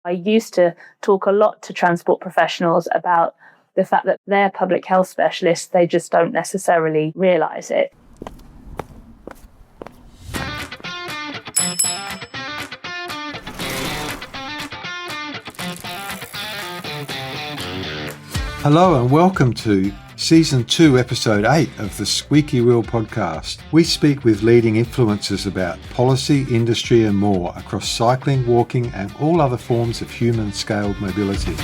I used to talk a lot to transport professionals about the fact that they're public health specialists, they just don't necessarily realise it. Hello and welcome to Season 2, Episode 8 of the Squeaky Wheel podcast. We speak with leading influencers about policy, industry and more across cycling, walking and all other forms of human-scaled mobility.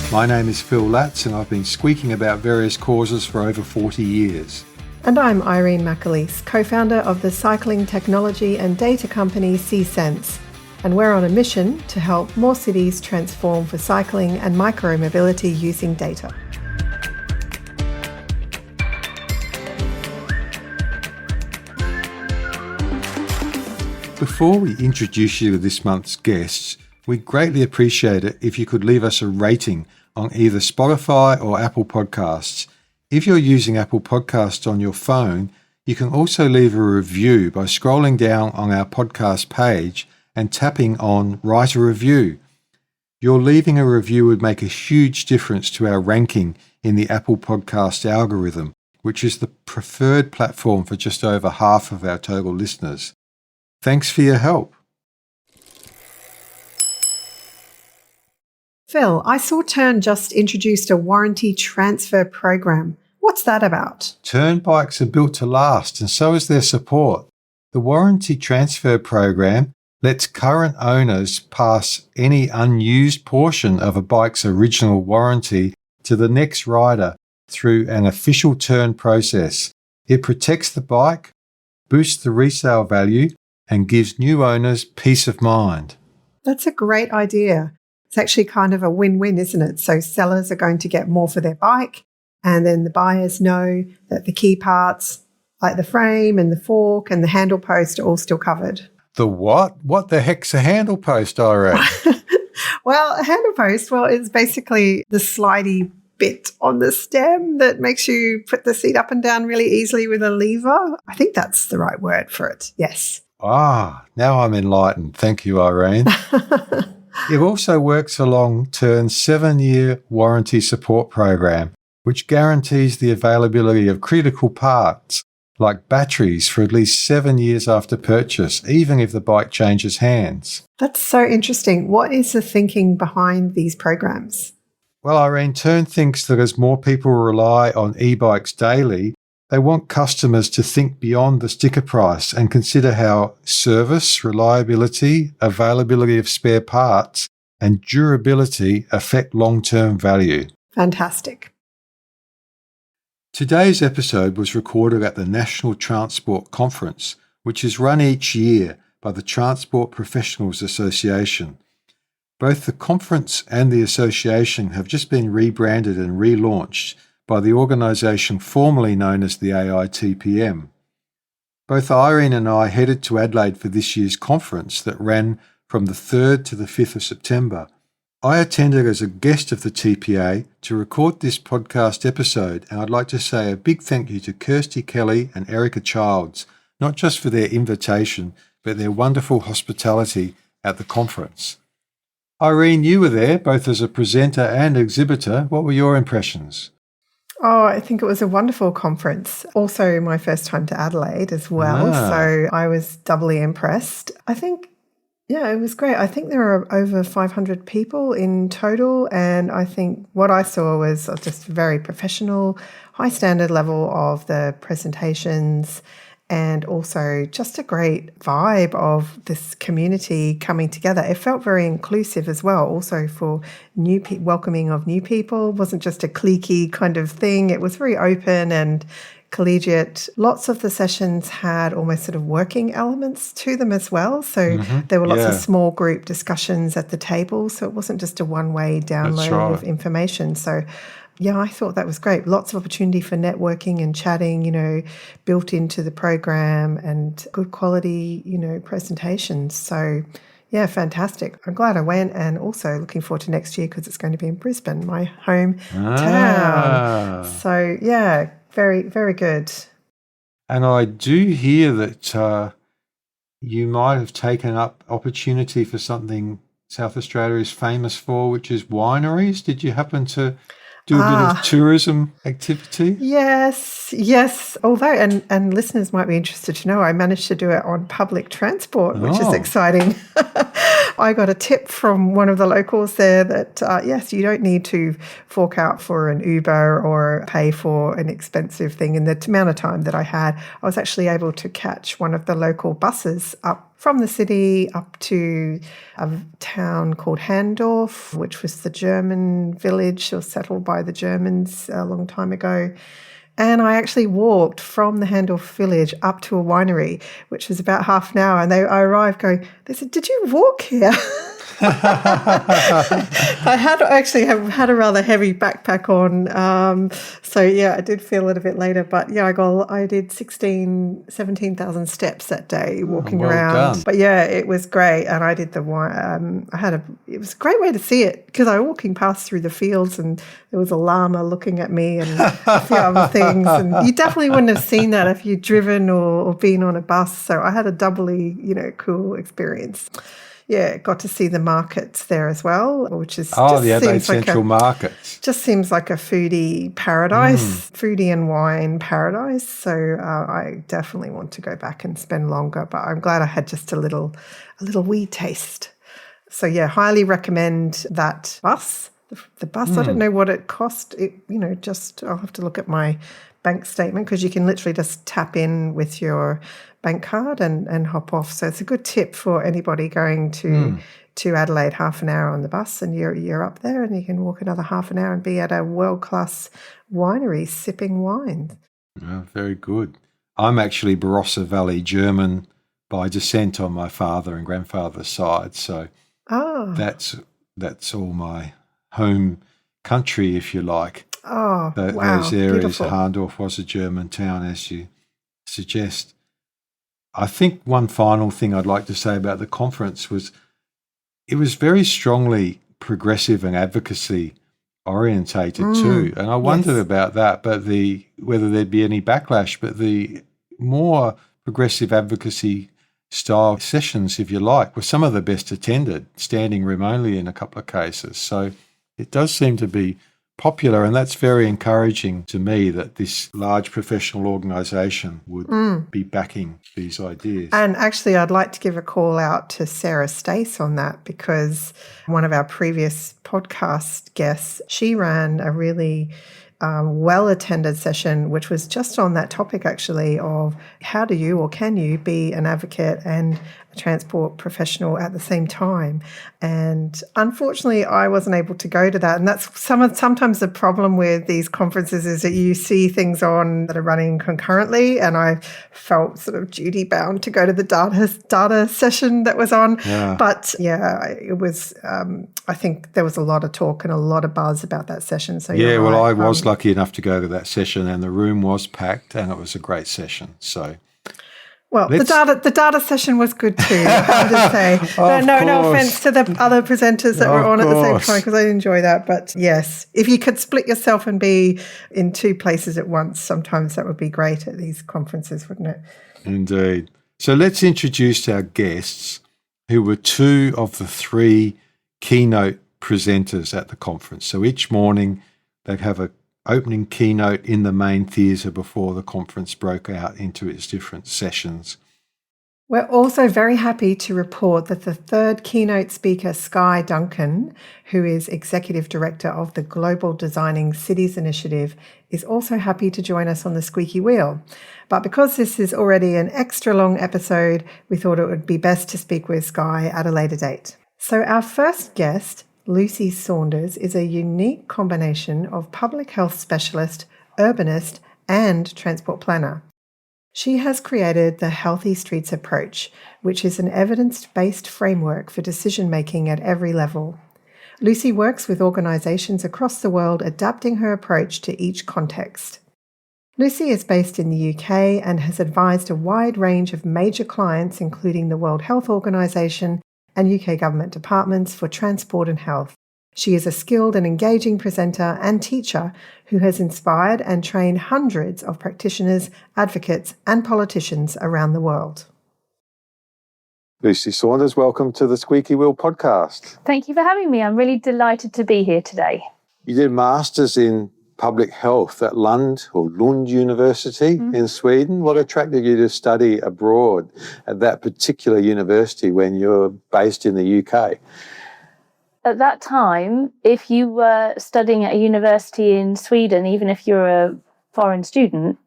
My name is Phil Latz and I've been squeaking about various causes for over 40 years. And I'm Irene McAleese, co-founder of the cycling technology and data company C-Sense. And we're on a mission to help more cities transform for cycling and micro-mobility using data. Before we introduce you to this month's guests, we'd greatly appreciate it if you could leave us a rating on either Spotify or Apple Podcasts. If you're using Apple Podcasts on your phone, you can also leave a review by scrolling down on our podcast page and tapping on Write a Review. Your leaving a review would make a huge difference to our ranking in the Apple Podcast algorithm, which is the preferred platform for just over half of our total listeners. Thanks for your help. Phil, I saw Turn just introduced a warranty transfer program. What's that about? Turn bikes are built to last, and so is their support. The warranty transfer program lets current owners pass any unused portion of a bike's original warranty to the next rider through an official turn process. It protects the bike, boosts the resale value, and gives new owners peace of mind. That's a great idea. It's actually kind of a win-win, isn't it? So sellers are going to get more for their bike, and then the buyers know that the key parts, like the frame and the fork and the handle post, are all still covered. The what? What the heck's a handle post, Irene? Well, a handle post, it's basically the slidey bit on the stem that makes you put the seat up and down really easily with a lever. I think that's the right word for it. Yes. Now I'm enlightened. Thank you, Irene. It also works along Turn's 7-year warranty support program, which guarantees the availability of critical parts like batteries for at least 7 years after purchase, even if the bike changes hands. That's so interesting. What is the thinking behind these programs? Well, Irene, Turn thinks that as more people rely on e-bikes daily, they want customers to think beyond the sticker price and consider how service, reliability, availability of spare parts, and durability affect long-term value. Fantastic. Today's episode was recorded at the National Transport Conference, which is run each year by the Transport Professionals Association. Both the conference and the association have just been rebranded and relaunched by the organisation formerly known as the AITPM. Both Irene and I headed to Adelaide for this year's conference that ran from the 3rd to the 5th of September. I attended as a guest of the TPA to record this podcast episode, and I'd like to say a big thank you to Kirsty Kelly and Erika Giles, not just for their invitation, but their wonderful hospitality at the conference. Irene, you were there, both as a presenter and exhibitor. What were your impressions? I think it was a wonderful conference. Also my first time to Adelaide as well, so I was doubly impressed. It was great. I think there were over 500 people in total, and I think what I saw was just very professional, high standard level of the presentations, and also just a great vibe of this community coming together. It felt very inclusive as well, also for welcoming of new people. It wasn't just a cliquey kind of thing. It was very open and collegiate. Lots of the sessions had almost sort of working elements to them as well. So there were lots of small group discussions at the table. So it wasn't just a one-way download of information. So I thought that was great. Lots of opportunity for networking and chatting, built into the program, and good quality, presentations. So fantastic. I'm glad I went, and also looking forward to next year because it's going to be in Brisbane, my hometown. So very, very good. And I do hear that you might have taken up opportunity for something South Australia is famous for, which is wineries. Did you happen to do a bit of tourism activity? Yes. Although, and listeners might be interested to know, I managed to do it on public transport, which is exciting. I got a tip from one of the locals there that, yes, you don't need to fork out for an Uber or pay for an expensive thing. In the amount of time that I had, I was actually able to catch one of the local buses up from the city up to a town called Handorf, which was the German village. It was settled by the Germans a long time ago. And I actually walked from the Handorf village up to a winery, which was about half an hour. And I arrived going, they said, "Did you walk here?" I had a rather heavy backpack on. So yeah, I did feel it a bit later. But yeah, I did 17,000 steps that day walking around. Done. But yeah, it was great. And I did it was a great way to see it because I was walking past through the fields and there was a llama looking at me and a few other things. And you definitely wouldn't have seen that if you'd driven or been on a bus. So I had a doubly, cool experience. Yeah, got to see the markets there as well, which is the Adelaide Central Markets. Just seems like a foodie paradise, foodie and wine paradise. So I definitely want to go back and spend longer. But I'm glad I had just a little wee taste. So yeah, highly recommend that bus. The bus, I don't know what it cost. I'll have to look at my bank statement because you can literally just tap in with your bank card and hop off. So it's a good tip for anybody going to Adelaide, half an hour on the bus and you're up there and you can walk another half an hour and be at a world-class winery sipping wine. Oh, very good. I'm actually Barossa Valley German by descent on my father and grandfather's side. So that's all my home country, if you like. Oh, wow. Those areas, Beautiful. Handorf was a German town, as you suggest. I think one final thing I'd like to say about the conference was it was very strongly progressive and advocacy orientated too. And I wondered about that, but whether there'd be any backlash, but the more progressive advocacy style sessions, if you like, were some of the best attended, standing room only in a couple of cases. So it does seem to be popular, and that's very encouraging to me that this large professional organisation would be backing these ideas. And actually, I'd like to give a call out to Sarah Stace on that because one of our previous podcast guests, she ran a really well-attended session, which was just on that topic actually of how do you or can you be an advocate and a transport professional at the same time. And unfortunately, I wasn't able to go to that. And that's sometimes the problem with these conferences is that you see things on that are running concurrently. And I felt sort of duty bound to go to the data session that was on. Yeah. But yeah, it was, I think there was a lot of talk and a lot of buzz about that session. So yeah, well, I was lucky enough to go to that session and the room was packed and it was a great session. So, well, the data session was good too, I have to say. No offense to the other presenters that were on at the same time because I enjoy that. But yes, if you could split yourself and be in two places at once, sometimes that would be great at these conferences, wouldn't it? Indeed. So let's introduce our guests who were two of the three keynote presenters at the conference. So each morning they'd have an opening keynote in the main theatre before the conference broke out into its different sessions. We're also very happy to report that the third keynote speaker, Skye Duncan, who is Executive Director of the Global Designing Cities Initiative, is also happy to join us on the Squeaky Wheel. But because this is already an extra long episode, we thought it would be best to speak with Skye at a later date. So our first guest, Lucy Saunders, is a unique combination of public health specialist, urbanist, and transport planner. She has created the Healthy Streets approach, which is an evidence-based framework for decision-making at every level. Lucy works with organisations across the world adapting her approach to each context. Lucy is based in the UK and has advised a wide range of major clients, including the World Health Organisation and UK government departments for transport and health. She is a skilled and engaging presenter and teacher who has inspired and trained hundreds of practitioners, advocates, and politicians around the world. Lucy Saunders, welcome to the Squeaky Wheel podcast. Thank you for having me. I'm really delighted to be here today. You did a Masters in Public Health at Lund University in Sweden. What attracted you to study abroad at that particular university when you're based in the UK? At that time, if you were studying at a university in Sweden, even if you're a foreign student,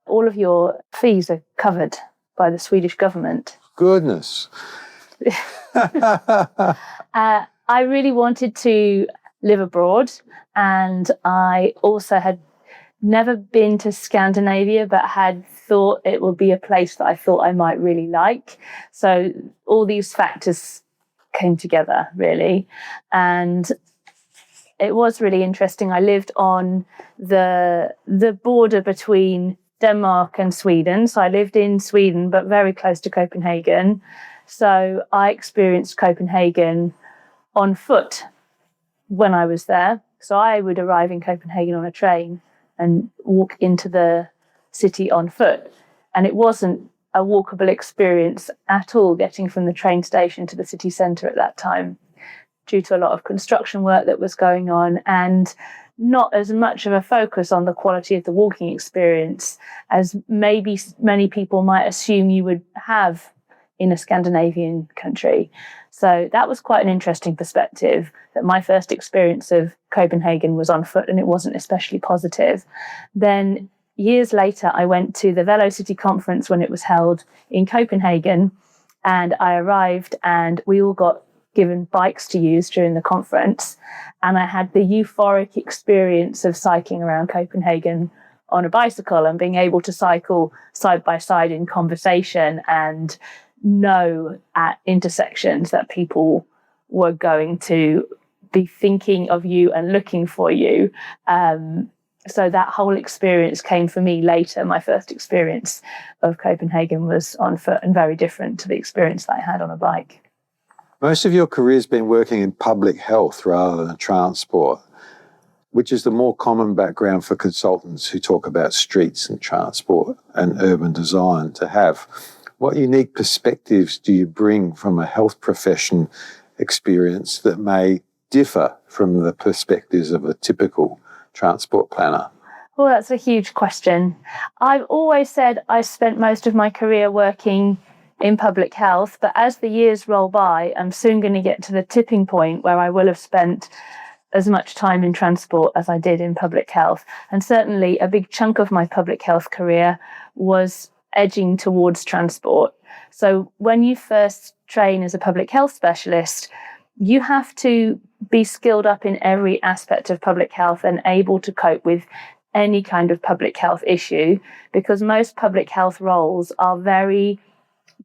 all of your fees are covered by the Swedish government. Goodness. I really wanted to live abroad, and I also had never been to Scandinavia, but had thought it would be a place that I thought I might really like. So all these factors came together, really. And it was really interesting. I lived on the border between Denmark and Sweden. So I lived in Sweden, but very close to Copenhagen. So I experienced Copenhagen on foot when I was there. So I would arrive in Copenhagen on a train and walk into the city on foot. And it wasn't a walkable experience at all getting from the train station to the city centre at that time, due to a lot of construction work that was going on and not as much of a focus on the quality of the walking experience as maybe many people might assume you would have in a Scandinavian country. So that was quite an interesting perspective, that my first experience of Copenhagen was on foot and it wasn't especially positive. Then years later, I went to the Velocity conference when it was held in Copenhagen, and I arrived and we all got given bikes to use during the conference. And I had the euphoric experience of cycling around Copenhagen on a bicycle and being able to cycle side by side in conversation and know at intersections that people were going to be thinking of you and looking for you. So that whole experience came for me later. My first experience of Copenhagen was on foot and very different to the experience that I had on a bike. Most of your career has been working in public health rather than transport, which is the more common background for consultants who talk about streets and transport and urban design to have. What unique perspectives do you bring from a health profession experience that may differ from the perspectives of a typical transport planner? Well, that's a huge question. I've always said I spent most of my career working in public health, but as the years roll by, I'm soon going to get to the tipping point where I will have spent as much time in transport as I did in public health. And certainly a big chunk of my public health career was edging towards transport. So when you first train as a public health specialist, you have to be skilled up in every aspect of public health and able to cope with any kind of public health issue, because most public health roles are very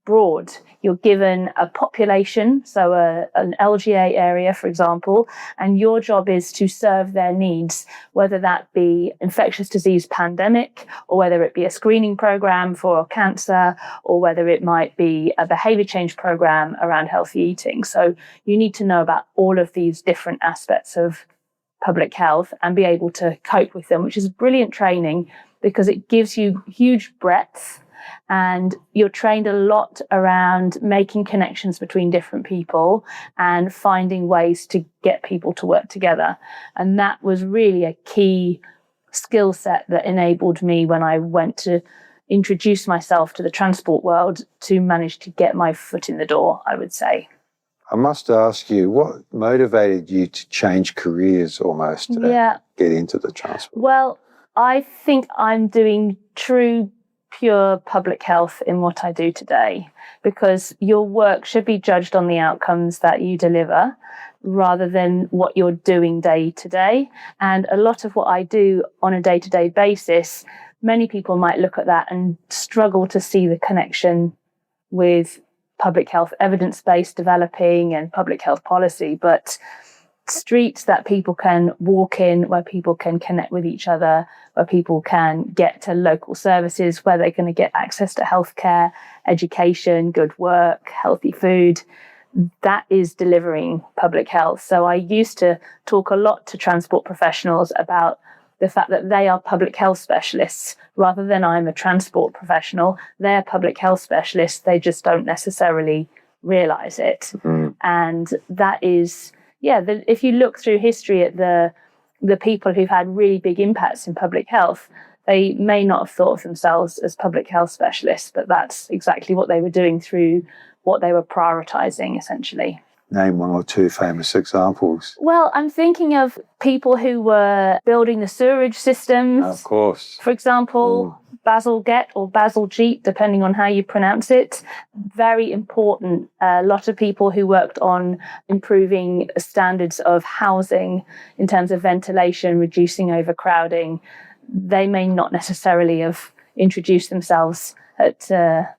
broad. You're given a population, so an LGA area, for example, and your job is to serve their needs, whether that be infectious disease pandemic, or whether it be a screening program for cancer, or whether it might be a behavior change program around healthy eating. So you need to know about all of these different aspects of public health and be able to cope with them, which is brilliant training because it gives you huge breadth. And you're trained a lot around making connections between different people and finding ways to get people to work together. And that was really a key skill set that enabled me when I went to introduce myself to the transport world to manage to get my foot in the door, I would say. I must ask you, what motivated you to change careers almost to get into the transport? Well, I think I'm doing pure public health in what I do today, because your work should be judged on the outcomes that you deliver rather than what you're doing day to day. And a lot of what I do on a day-to-day basis, many people might look at that and struggle to see the connection with public health evidence-based developing and public health policy. But streets that people can walk in, where people can connect with each other, where people can get to local services, where they're going to get access to healthcare, education, good work, healthy food. That is delivering public health. So I used to talk a lot to transport professionals about the fact that they are public health specialists rather than I'm a transport professional. They're public health specialists. They just don't necessarily realize it. And that is, if you look through history at the people who've had really big impacts in public health, they may not have thought of themselves as public health specialists, but that's exactly what they were doing through what they were prioritizing, essentially. Name one or two famous examples. Well, I'm thinking of people who were building the sewerage systems. Of course. For example, Basil Gett or Basil Jeet, depending on how you pronounce it. Very important. A lot of people who worked on improving standards of housing in terms of ventilation, reducing overcrowding. They may not necessarily have introduced themselves at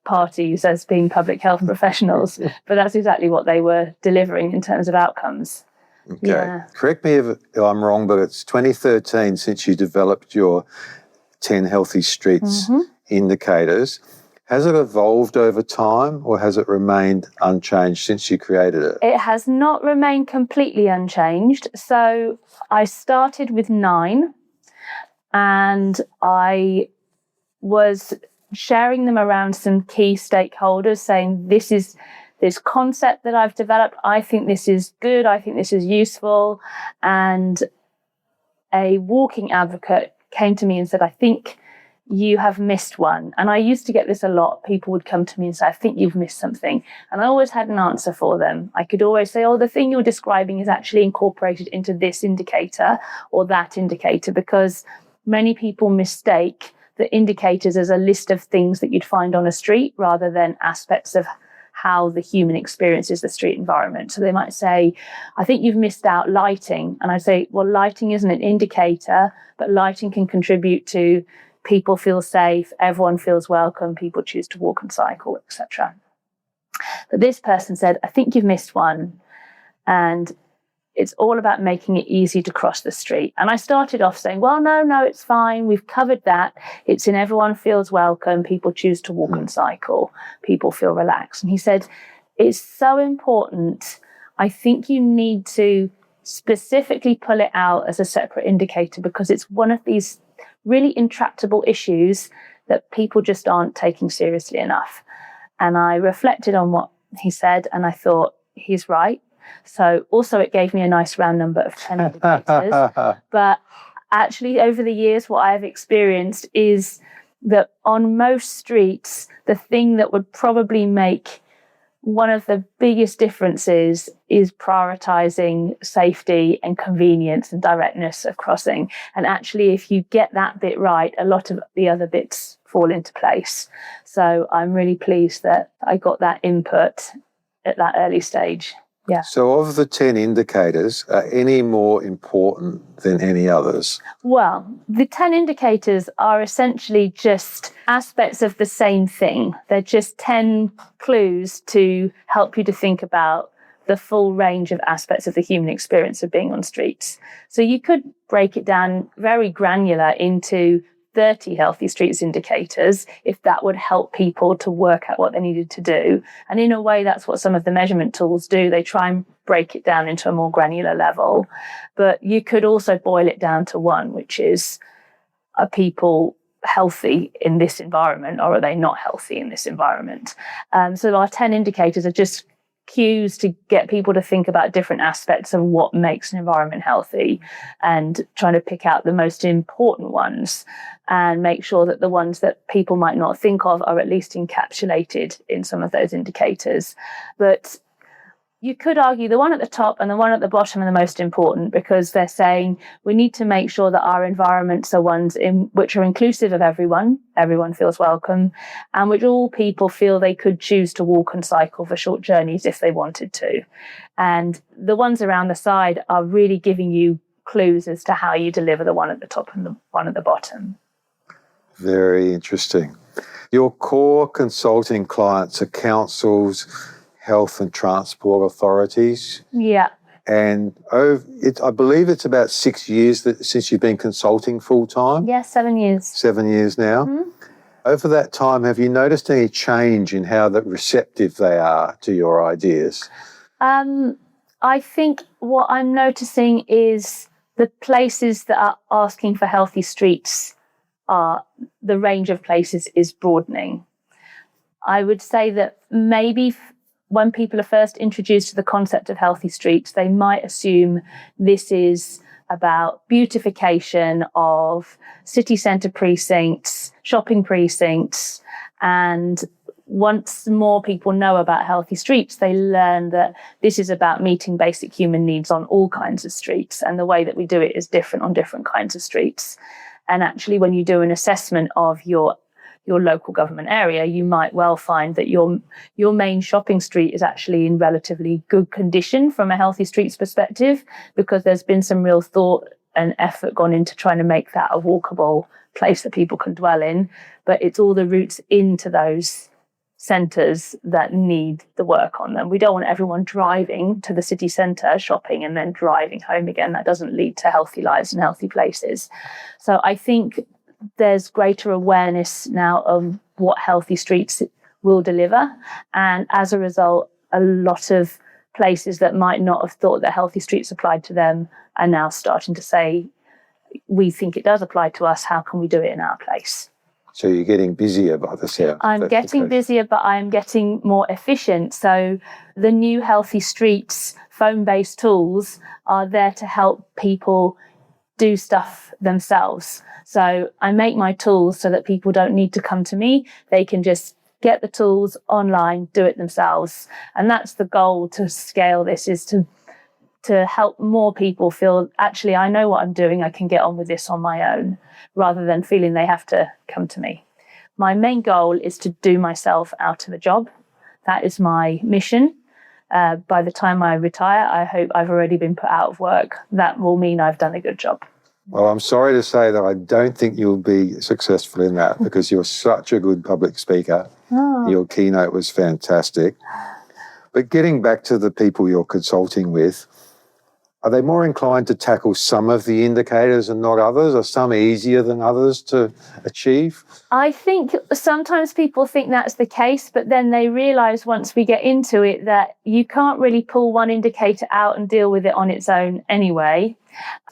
parties as being public health professionals, but that's exactly what they were delivering in terms of outcomes. Okay. Yeah. Correct me if I'm wrong, but it's 2013 since you developed your 10 Healthy Streets indicators. Has it evolved over time, or has it remained unchanged since you created it? It has not remained completely unchanged. So I started with 9, and I was sharing them around some key stakeholders, saying this is this concept that I've developed. I think this is good. I think this is useful. And a walking advocate came to me and said, I think you have missed one. And I used to get this a lot. People would come to me and say, I think you've missed something. And I always had an answer for them. I could always say, oh, the thing you're describing is actually incorporated into this indicator or that indicator, because many people mistake the indicators as a list of things that you'd find on a street rather than aspects of how the human experiences the street environment. So they might say, I think you've missed out lighting. And I say, well, lighting isn't an indicator, but lighting can contribute to people feel safe, everyone feels welcome, people choose to walk and cycle, etc. But this person said, I think you've missed one. And it's all about making it easy to cross the street. And I started off saying, well, no, it's fine. We've covered that. It's in everyone feels welcome. People choose to walk and cycle. People feel relaxed. And he said, it's so important. I think you need to specifically pull it out as a separate indicator, because it's one of these really intractable issues that people just aren't taking seriously enough. And I reflected on what he said, and I thought, he's right. So also it gave me a nice round number of 10 indicators. But actually over the years, what I have experienced is that on most streets, the thing that would probably make one of the biggest differences is prioritizing safety and convenience and directness of crossing. And actually, if you get that bit right, a lot of the other bits fall into place. So I'm really pleased that I got that input at that early stage. Yeah. So of the 10 indicators, are any more important than any others? Well, the 10 indicators are essentially just aspects of the same thing. They're just 10 clues to help you to think about the full range of aspects of the human experience of being on streets. So you could break it down very granular into 30 Healthy Streets indicators, if that would help people to work out what they needed to do. And in a way, that's what some of the measurement tools do. They try and break it down into a more granular level. But you could also boil it down to one, which is, are people healthy in this environment, or are they not healthy in this environment? So our 10 indicators are just cues to get people to think about different aspects of what makes an environment healthy, and trying to pick out the most important ones and make sure that the ones that people might not think of are at least encapsulated in some of those indicators. But you could argue the one at the top and the one at the bottom are the most important, because they're saying we need to make sure that our environments are ones in which are inclusive of everyone feels welcome, and which all people feel they could choose to walk and cycle for short journeys if they wanted to. And the ones around the side are really giving you clues as to how you deliver the one at the top and the one at the bottom. Very interesting. Your core consulting clients are councils, health and transport authorities. Yeah. And I believe it's about 6 years since you've been consulting full time? Yeah, 7 years. 7 years now. Mm-hmm. Over that time, have you noticed any change in how receptive they are to your ideas? I think what I'm noticing is the places that are asking for healthy streets the range of places is broadening. I would say that maybe when people are first introduced to the concept of healthy streets, they might assume this is about beautification of city centre precincts, shopping precincts. And once more people know about healthy streets, they learn that this is about meeting basic human needs on all kinds of streets. And the way that we do it is different on different kinds of streets. And actually, when you do an assessment of your local government area, you might well find that your main shopping street is actually in relatively good condition from a healthy streets perspective, because there's been some real thought and effort gone into trying to make that a walkable place that people can dwell in. But it's all the routes into those centres that need the work on them. We don't want everyone driving to the city centre, shopping, and then driving home again. That doesn't lead to healthy lives and healthy places. So I think there's greater awareness now of what healthy streets will deliver. And as a result, a lot of places that might not have thought that healthy streets applied to them are now starting to say, we think it does apply to us. How can we do it in our place? So you're getting busier by the sound. I'm getting busier, but I'm getting more efficient. So the new Healthy Streets phone-based tools are there to help people do stuff themselves. So I make my tools so that people don't need to come to me. They can just get the tools online, do it themselves. And that's the goal to scale this, is to help more people feel, actually, I know what I'm doing. I can get on with this on my own, rather than feeling they have to come to me. My main goal is to do myself out of a job. That is my mission. By the time I retire, I hope I've already been put out of work. That will mean I've done a good job. Well, I'm sorry to say that I don't think you'll be successful in that, because you're such a good public speaker. Oh. Your keynote was fantastic. But getting back to the people you're consulting with, are they more inclined to tackle some of the indicators and not others? Are some easier than others to achieve? I think sometimes people think that's the case, but then they realise once we get into it that you can't really pull one indicator out and deal with it on its own anyway.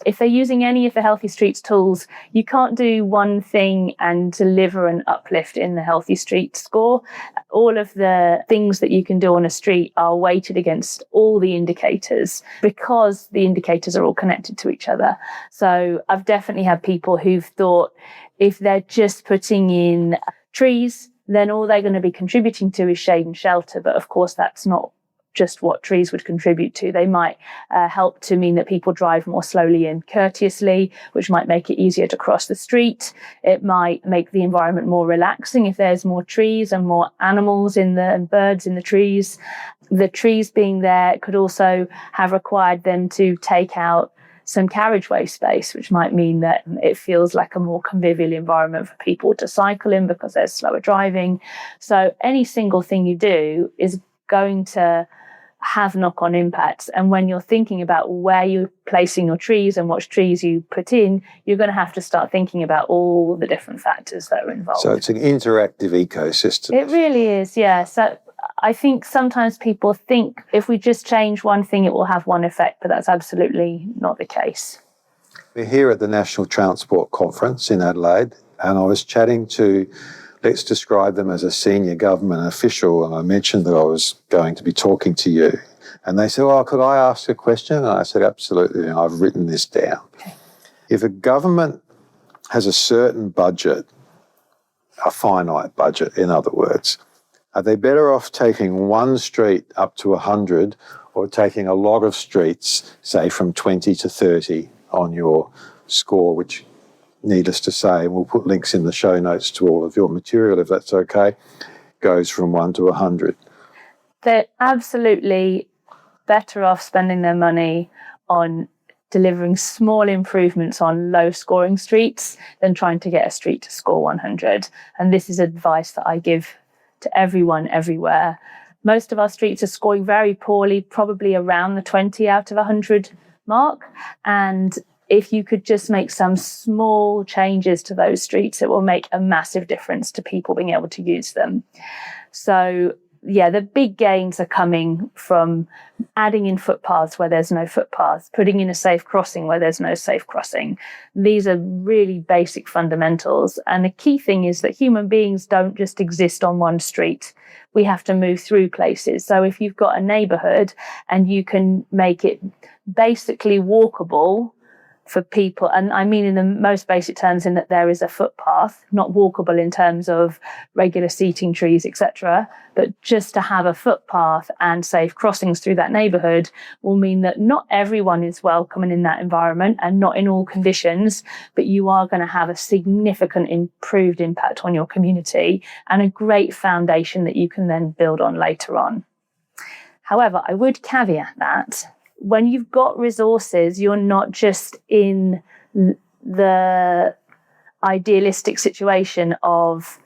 If they're using any of the Healthy Streets tools, you can't do one thing and deliver an uplift in the Healthy Streets score. All of the things that you can do on a street are weighted against all the indicators, because the indicators are all connected to each other. So I've definitely had people who've thought if they're just putting in trees, then all they're going to be contributing to is shade and shelter. But of course, that's not just what trees would contribute to. They might help to mean that people drive more slowly and courteously, which might make it easier to cross the street. It might make the environment more relaxing if there's more trees and more animals and birds in the trees. The trees being there could also have required them to take out some carriageway space, which might mean that it feels like a more convivial environment for people to cycle in because there's slower driving. So any single thing you do is going to have knock-on impacts. And when you're thinking about where you're placing your trees and what trees you put in, you're going to have to start thinking about all the different factors that are involved. So it's an interactive ecosystem. It really is, yeah. So I think sometimes people think if we just change one thing, it will have one effect, but that's absolutely not the case. We're here at the National Transport Conference in Adelaide, and I was chatting to, let's describe them as a senior government official, and I mentioned that I was going to be talking to you. And they said, oh, could I ask a question? And I said, absolutely, and I've written this down. Okay. If a government has a certain budget, a finite budget, in other words, are they better off taking one street up to 100 or taking a lot of streets, say from 20 to 30 on your score, which, needless to say, and we'll put links in the show notes to all of your material if that's okay, goes from 1 to 100? They're absolutely better off spending their money on delivering small improvements on low scoring streets than trying to get a street to score 100. And this is advice that I give to everyone everywhere. Most of our streets are scoring very poorly, probably around the 20 out of 100 mark. And if you could just make some small changes to those streets, it will make a massive difference to people being able to use them. So the big gains are coming from adding in footpaths where there's no footpaths, putting in a safe crossing where there's no safe crossing. These are really basic fundamentals. And the key thing is that human beings don't just exist on one street. We have to move through places. So if you've got a neighborhood and you can make it basically walkable for people, and I mean in the most basic terms, in that there is a footpath, not walkable in terms of regular seating, trees, etc., but just to have a footpath and safe crossings through that neighbourhood will mean that not everyone is welcome in that environment and not in all conditions, but you are going to have a significant improved impact on your community and a great foundation that you can then build on later on. However, I would caveat that when you've got resources, you're not just in the idealistic situation of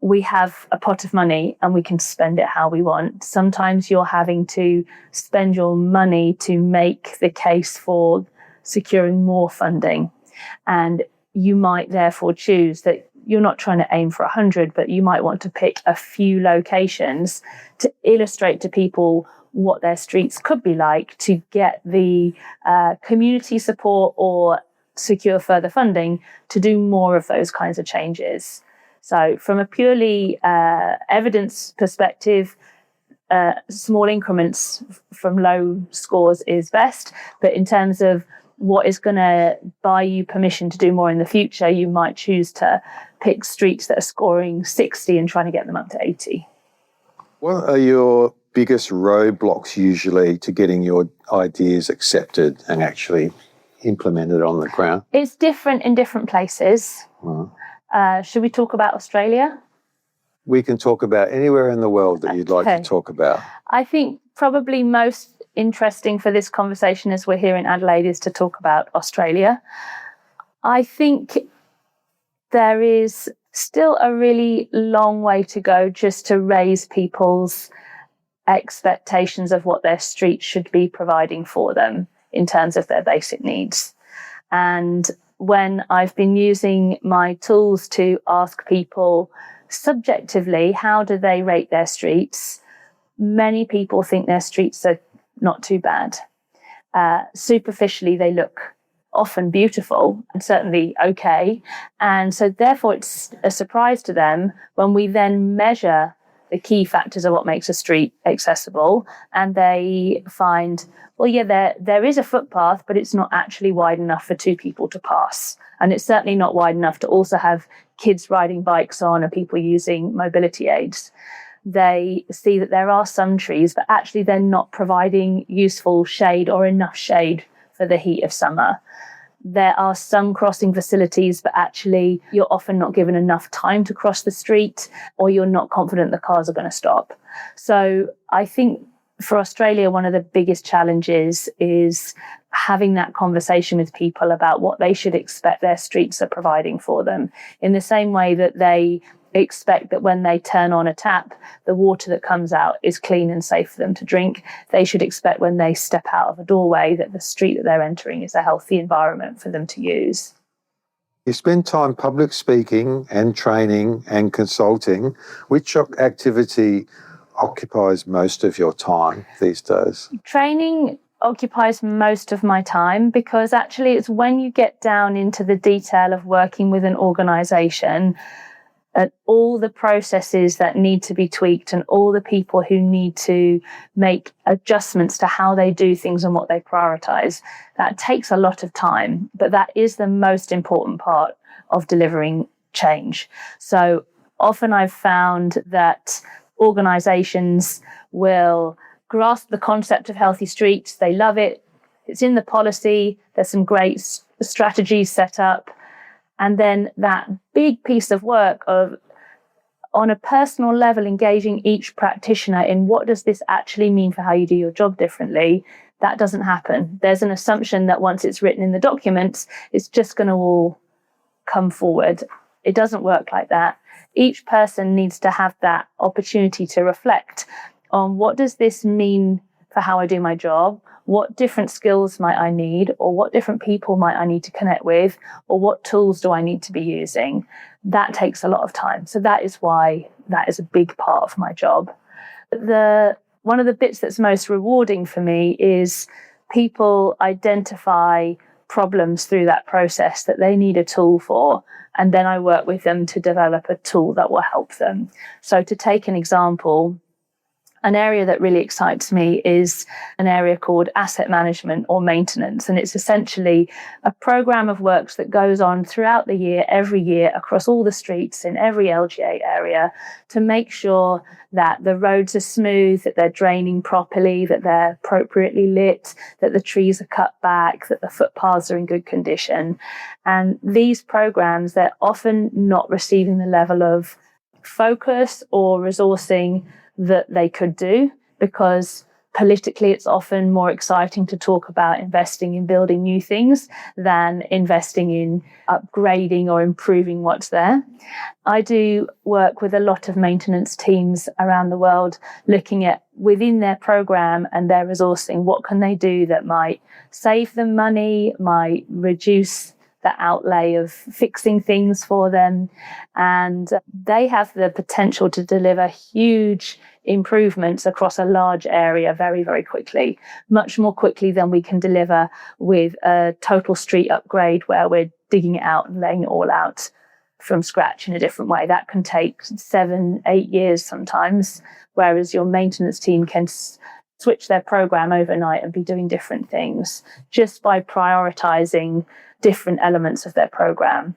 we have a pot of money and we can spend it how we want. Sometimes you're having to spend your money to make the case for securing more funding. And you might therefore choose that you're not trying to aim for 100, but you might want to pick a few locations to illustrate to people what their streets could be like to get the community support or secure further funding to do more of those kinds of changes. So from a purely evidence perspective, small increments from low scores is best. But in terms of what is going to buy you permission to do more in the future, you might choose to pick streets that are scoring 60 and trying to get them up to 80. What are your biggest roadblocks usually to getting your ideas accepted and actually implemented on the ground? It's different in different places. Should we talk about Australia? We can talk about anywhere in the world that you'd like to talk about. I think probably most interesting for this conversation as we're here in Adelaide is to talk about Australia. I think there is still a really long way to go just to raise people's expectations of what their street should be providing for them in terms of their basic needs. And when I've been using my tools to ask people subjectively, how do they rate their streets? Many people think their streets are not too bad. Superficially, they look often beautiful and certainly okay. And so therefore, it's a surprise to them when we then measure the key factors of what makes a street accessible, and they find, well, yeah, there is a footpath, but it's not actually wide enough for two people to pass. And it's certainly not wide enough to also have kids riding bikes on and people using mobility aids. They see that there are some trees, but actually they're not providing useful shade or enough shade for the heat of summer. There are some crossing facilities, but actually you're often not given enough time to cross the street, or you're not confident the cars are going to stop. So I think for Australia, one of the biggest challenges is having that conversation with people about what they should expect their streets are providing for them. In the same way that they expect that when they turn on a tap, the water that comes out is clean and safe for them to drink, they should expect when they step out of a doorway that the street that they're entering is a healthy environment for them to use. You spend time public speaking and training and consulting. Which activity occupies most of your time these days? Training occupies most of my time because actually it's when you get down into the detail of working with an organisation, all the processes that need to be tweaked and all the people who need to make adjustments to how they do things and what they prioritise. That takes a lot of time, but that is the most important part of delivering change. So often I've found that organisations will grasp the concept of healthy streets, they love it, it's in the policy, there's some great strategies set up, and then that big piece of work of, on a personal level, engaging each practitioner in what does this actually mean for how you do your job differently, that doesn't happen. There's an assumption that once it's written in the documents, it's just going to all come forward. It doesn't work like that. Each person needs to have that opportunity to reflect on what does this mean for how I do my job, what different skills might I need, or what different people might I need to connect with, or what tools do I need to be using. That takes a lot of time. So that is why that is a big part of my job. One of the bits that's most rewarding for me is people identify problems through that process that they need a tool for, and then I work with them to develop a tool that will help them. So to take an example, an area that really excites me is an area called asset management or maintenance. And it's essentially a program of works that goes on throughout the year, every year, across all the streets in every LGA area to make sure that the roads are smooth, that they're draining properly, that they're appropriately lit, that the trees are cut back, that the footpaths are in good condition. And these programs, they're often not receiving the level of focus or resourcing that they could do, because politically it's often more exciting to talk about investing in building new things than investing in upgrading or improving what's there. I do work with a lot of maintenance teams around the world, looking at within their program and their resourcing, what can they do that might save them money, might reduce the outlay of fixing things for them. And they have the potential to deliver huge improvements across a large area very, very quickly, much more quickly than we can deliver with a total street upgrade where we're digging it out and laying it all out from scratch in a different way. That can take 7-8 years sometimes, whereas your maintenance team can switch their program overnight and be doing different things just by prioritizing different elements of their program.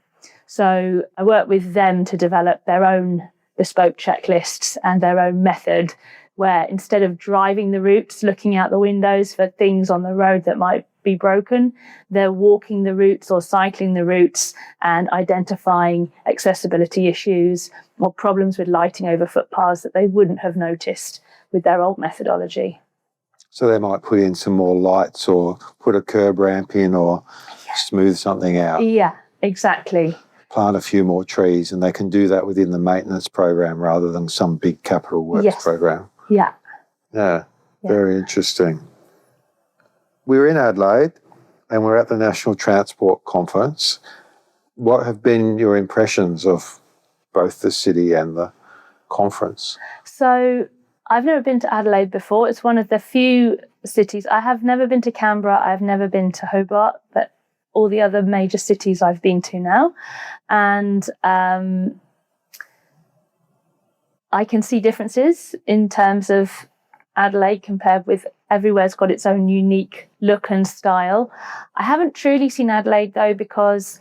So I work with them to develop their own bespoke checklists and their own method, where instead of driving the routes, looking out the windows for things on the road that might be broken, they're walking the routes or cycling the routes and identifying accessibility issues or problems with lighting over footpaths that they wouldn't have noticed with their old methodology. So they might put in some more lights or put a curb ramp in or smooth something out. Yeah, exactly. Plant a few more trees, and they can do that within the maintenance program rather than some big capital works program. Yeah. Yeah, very interesting. We're in Adelaide and we're at the National Transport Conference. What have been your impressions of both the city and the conference? So I've never been to Adelaide before. It's one of the few cities. I have never been to Canberra. I've never been to Hobart, but all the other major cities I've been to now. And I can see differences in terms of Adelaide compared with everywhere's got its own unique look and style. I haven't truly seen Adelaide though, because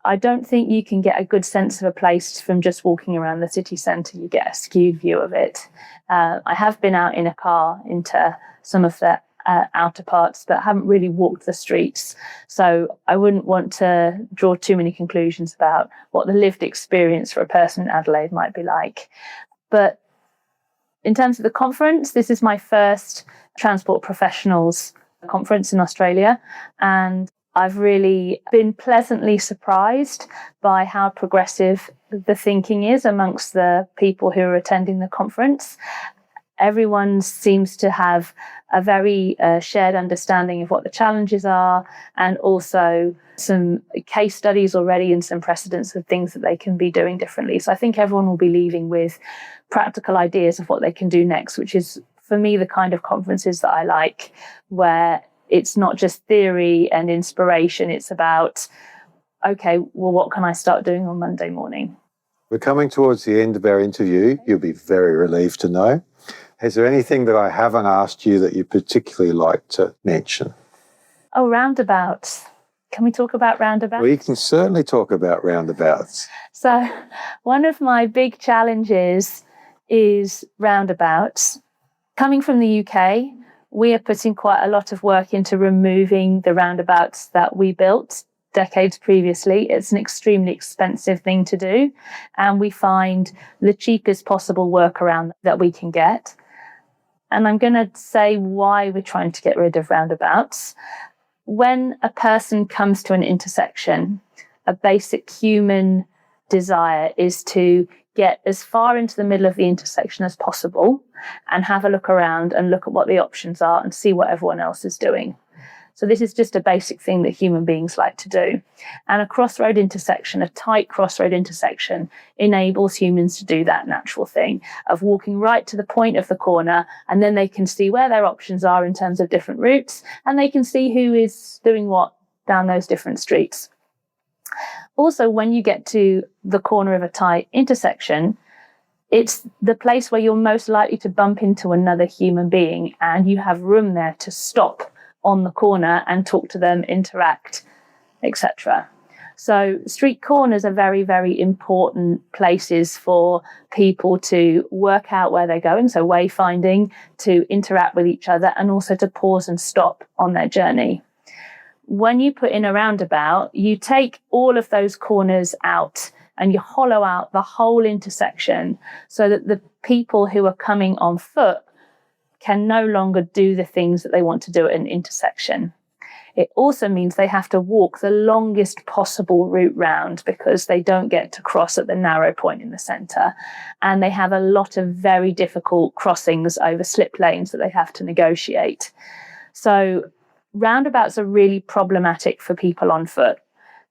I don't think you can get a good sense of a place from just walking around the city centre. You get a skewed view of it. I have been out in a car into some of the outer parts, but haven't really walked the streets. So I wouldn't want to draw too many conclusions about what the lived experience for a person in Adelaide might be like. But in terms of the conference, this is my first transport professionals conference in Australia, and I've really been pleasantly surprised by how progressive the thinking is amongst the people who are attending the conference. Everyone seems to have a very shared understanding of what the challenges are, and also some case studies already and some precedents of things that they can be doing differently. So I think everyone will be leaving with practical ideas of what they can do next, which is, for me, the kind of conferences that I like, where it's not just theory and inspiration. It's about, okay, well, what can I start doing on Monday morning? We're coming towards the end of our interview. You'll be very relieved to know. Is there anything that I haven't asked you that you particularly like to mention? Oh, roundabouts. Can we talk about roundabouts? We can certainly talk about roundabouts. So one of my big challenges is roundabouts. Coming from the UK, we are putting quite a lot of work into removing the roundabouts that we built decades previously. It's an extremely expensive thing to do, and we find the cheapest possible workaround that we can get. And I'm going to say why we're trying to get rid of roundabouts. When a person comes to an intersection, a basic human desire is to get as far into the middle of the intersection as possible and have a look around and look at what the options are and see what everyone else is doing. So this is just a basic thing that human beings like to do. And a crossroad intersection, a tight crossroad intersection, enables humans to do that natural thing of walking right to the point of the corner, and then they can see where their options are in terms of different routes, and they can see who is doing what down those different streets. Also, when you get to the corner of a tight intersection, it's the place where you're most likely to bump into another human being, and you have room there to stop on the corner and talk to them, interact, etc. So street corners are very, very important places for people to work out where they're going, so wayfinding, to interact with each other, and also to pause and stop on their journey. When you put in a roundabout, you take all of those corners out and you hollow out the whole intersection so that the people who are coming on foot can no longer do the things that they want to do at an intersection. It also means they have to walk the longest possible route round because they don't get to cross at the narrow point in the centre. And they have a lot of very difficult crossings over slip lanes that they have to negotiate. So roundabouts are really problematic for people on foot.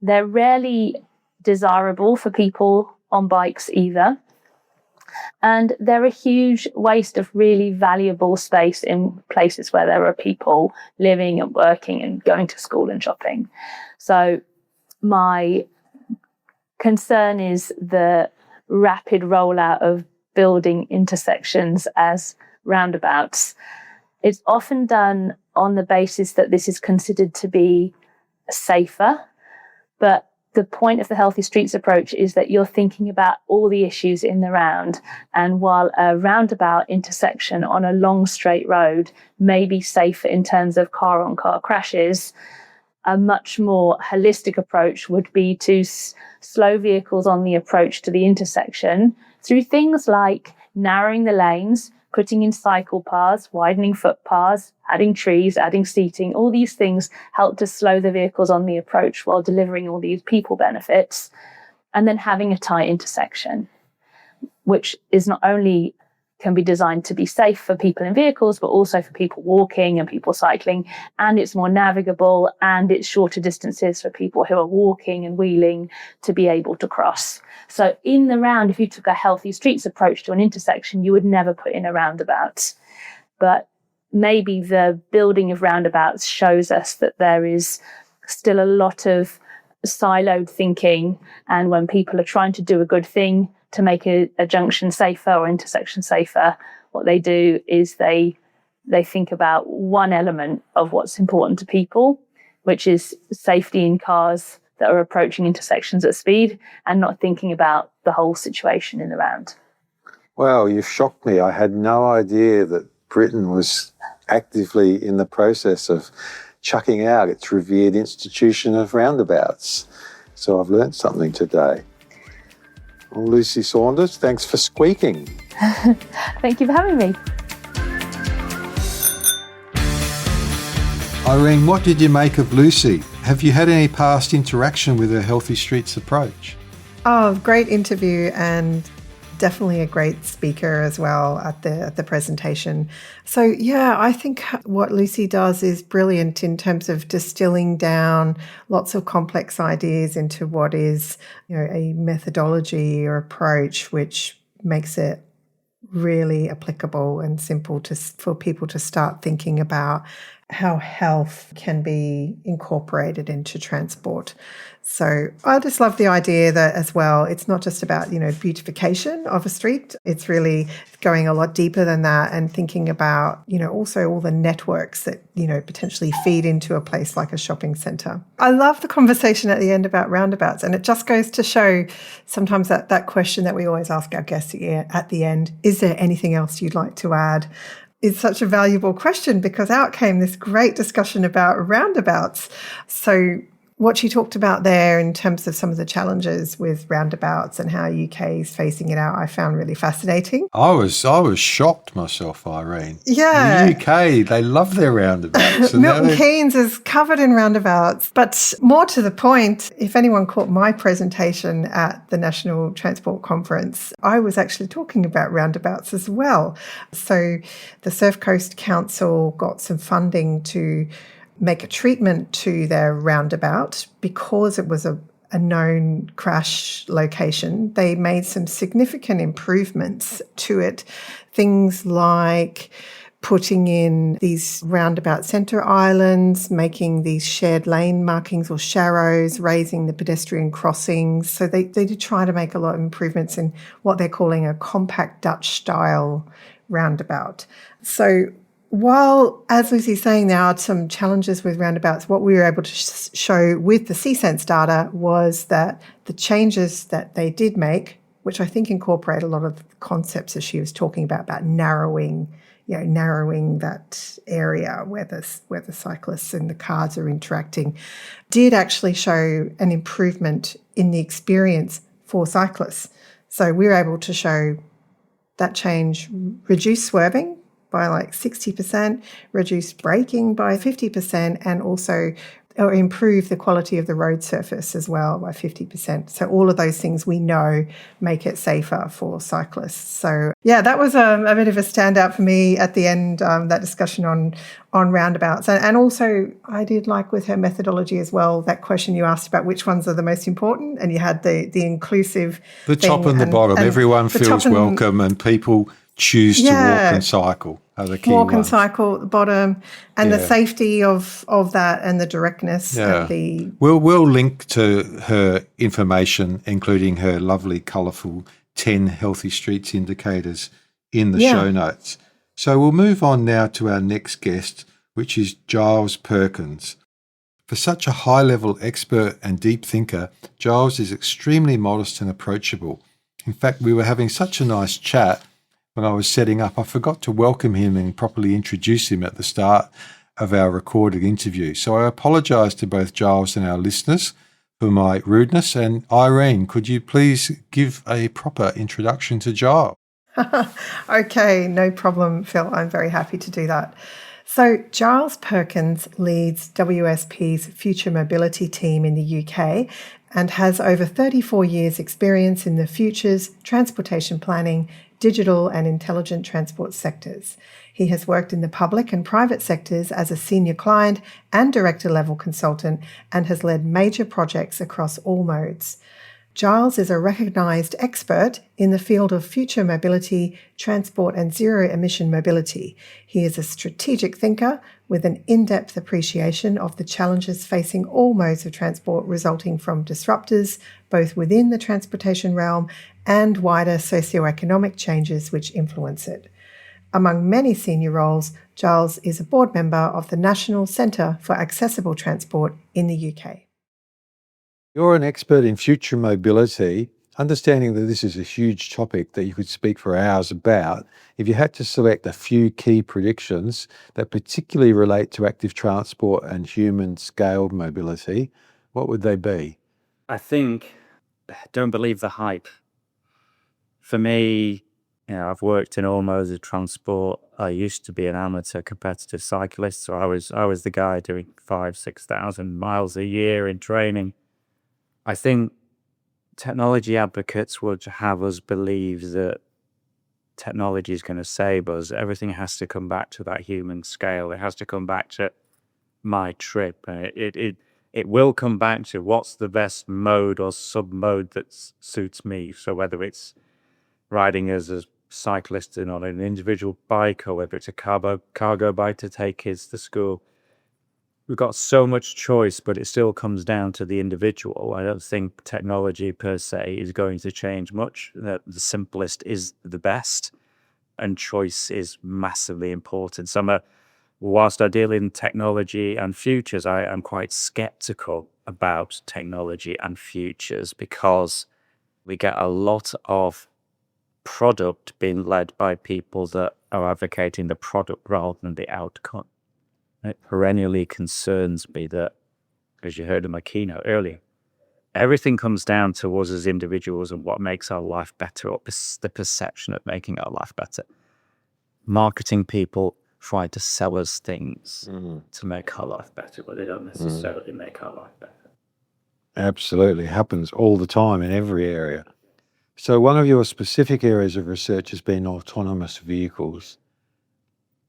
They're rarely desirable for people on bikes either. And they're a huge waste of really valuable space in places where there are people living and working and going to school and shopping. So my concern is the rapid rollout of building intersections as roundabouts. It's often done on the basis that this is considered to be safer, but the point of the Healthy Streets approach is that you're thinking about all the issues in the round. And while a roundabout intersection on a long straight road may be safer in terms of car-on-car crashes, a much more holistic approach would be to slow vehicles on the approach to the intersection through things like narrowing the lanes, putting in cycle paths, widening footpaths, adding trees, adding seating. All these things help to slow the vehicles on the approach while delivering all these people benefits. And then having a tight intersection, which is not only can be designed to be safe for people in vehicles, but also for people walking and people cycling. And it's more navigable and it's shorter distances for people who are walking and wheeling to be able to cross. So in the round, if you took a Healthy Streets approach to an intersection, you would never put in a roundabout. But maybe the building of roundabouts shows us that there is still a lot of siloed thinking. And when people are trying to do a good thing to make a junction safer or intersection safer, what they do is they think about one element of what's important to people, which is safety in cars that are approaching intersections at speed, and not thinking about the whole situation in the round. Well, you've shocked me. I had no idea that Britain was actively in the process of chucking out its revered institution of roundabouts. So I've learnt something today. Well, Lucy Saunders, thanks for squeaking. Thank you for having me. Irene, what did you make of Lucy? Have you had any past interaction with her Healthy Streets approach? Oh, great interview, and definitely a great speaker as well at the presentation. So yeah, I think what Lucy does is brilliant in terms of distilling down lots of complex ideas into what is, a methodology or approach which makes it really applicable and simple for people to start thinking about how health can be incorporated into transport. So I just love the idea that as well, it's not just about, beautification of a street. It's really going a lot deeper than that and thinking about, also all the networks that, potentially feed into a place like a shopping centre. I love the conversation at the end about roundabouts, and it just goes to show sometimes that question that we always ask our guests at the end, is there anything else you'd like to add? Is such a valuable question, because out came this great discussion about roundabouts. So what she talked about there in terms of some of the challenges with roundabouts and how UK is facing it out, I found really fascinating. I was shocked myself, Irene. Yeah. The UK, they love their roundabouts. Milton Keynes is covered in roundabouts. But more to the point, if anyone caught my presentation at the National Transport Conference, I was actually talking about roundabouts as well. So the Surf Coast Council got some funding to make a treatment to their roundabout because it was a known crash location. They made some significant improvements to it. Things like putting in these roundabout centre islands, making these shared lane markings or sharrows, raising the pedestrian crossings. So they did try to make a lot of improvements in what they're calling a compact Dutch style roundabout. So while, as Lucy's saying, there are some challenges with roundabouts, what we were able to show with the C-Sense data was that the changes that they did make, which I think incorporate a lot of the concepts as she was talking about narrowing that area where the cyclists and the cars are interacting, did actually show an improvement in the experience for cyclists. So we were able to show that change reduced swerving by like 60%, reduce braking by 50%, and also improve the quality of the road surface as well by 50%. So all of those things we know make it safer for cyclists. So yeah, that was a bit of a standout for me at the end, that discussion on roundabouts. And also I did like with her methodology as well, that question you asked about which ones are the most important, and you had the inclusive The top and the bottom. Everyone feels welcome and people choose to walk and cycle are the key ones. Walk and cycle at the bottom, and the safety of that and the directness. Yeah. And We'll link to her information, including her lovely, colourful 10 Healthy Streets indicators in the show notes. So we'll move on now to our next guest, which is Giles Perkins. For such a high-level expert and deep thinker, Giles is extremely modest and approachable. In fact, we were having such a nice chat when I was setting up. I forgot to welcome him and properly introduce him at the start of our recorded interview. So I apologise to both Giles and our listeners for my rudeness. And Irene, could you please give a proper introduction to Giles? Okay, no problem, Phil. I'm very happy to do that. So Giles Perkins leads WSP's Future Mobility team in the UK and has over 34 years' experience in the futures, transportation planning, digital and intelligent transport sectors. He has worked in the public and private sectors as a senior client and director-level consultant and has led major projects across all modes. Giles is a recognised expert in the field of future mobility, transport and zero-emission mobility. He is a strategic thinker with an in-depth appreciation of the challenges facing all modes of transport resulting from disruptors, both within the transportation realm and wider socioeconomic changes which influence it. Among many senior roles, Giles is a board member of the National Centre for Accessible Transport in the UK. You're an expert in future mobility. Understanding that this is a huge topic that you could speak for hours about, if you had to select a few key predictions that particularly relate to active transport and human-scaled mobility, what would they be? I think, don't believe the hype. For me, I've worked in all modes of transport. I used to be an amateur competitive cyclist, so I was the guy doing 5,000-6,000 miles a year in training. I think technology advocates would have us believe that technology is going to save us. Everything has to come back to that human scale. It has to come back to my trip. It will come back to what's the best mode or sub-mode that suits me. So whether it's riding as a cyclist and on an individual bike, or whether it's a cargo bike to take kids to school. We've got so much choice, but it still comes down to the individual. I don't think technology per se is going to change much. The simplest is the best, and choice is massively important. So whilst I deal in technology and futures, I am quite skeptical about technology and futures because we get a lot of product being led by people that are advocating the product rather than the outcome. It perennially concerns me that, as you heard in my keynote earlier, everything comes down to us as individuals and what makes our life better, or the perception of making our life better. Marketing people try to sell us things to make our life better, but they don't necessarily make our life better. Absolutely. Happens all the time in every area. So one of your specific areas of research has been autonomous vehicles.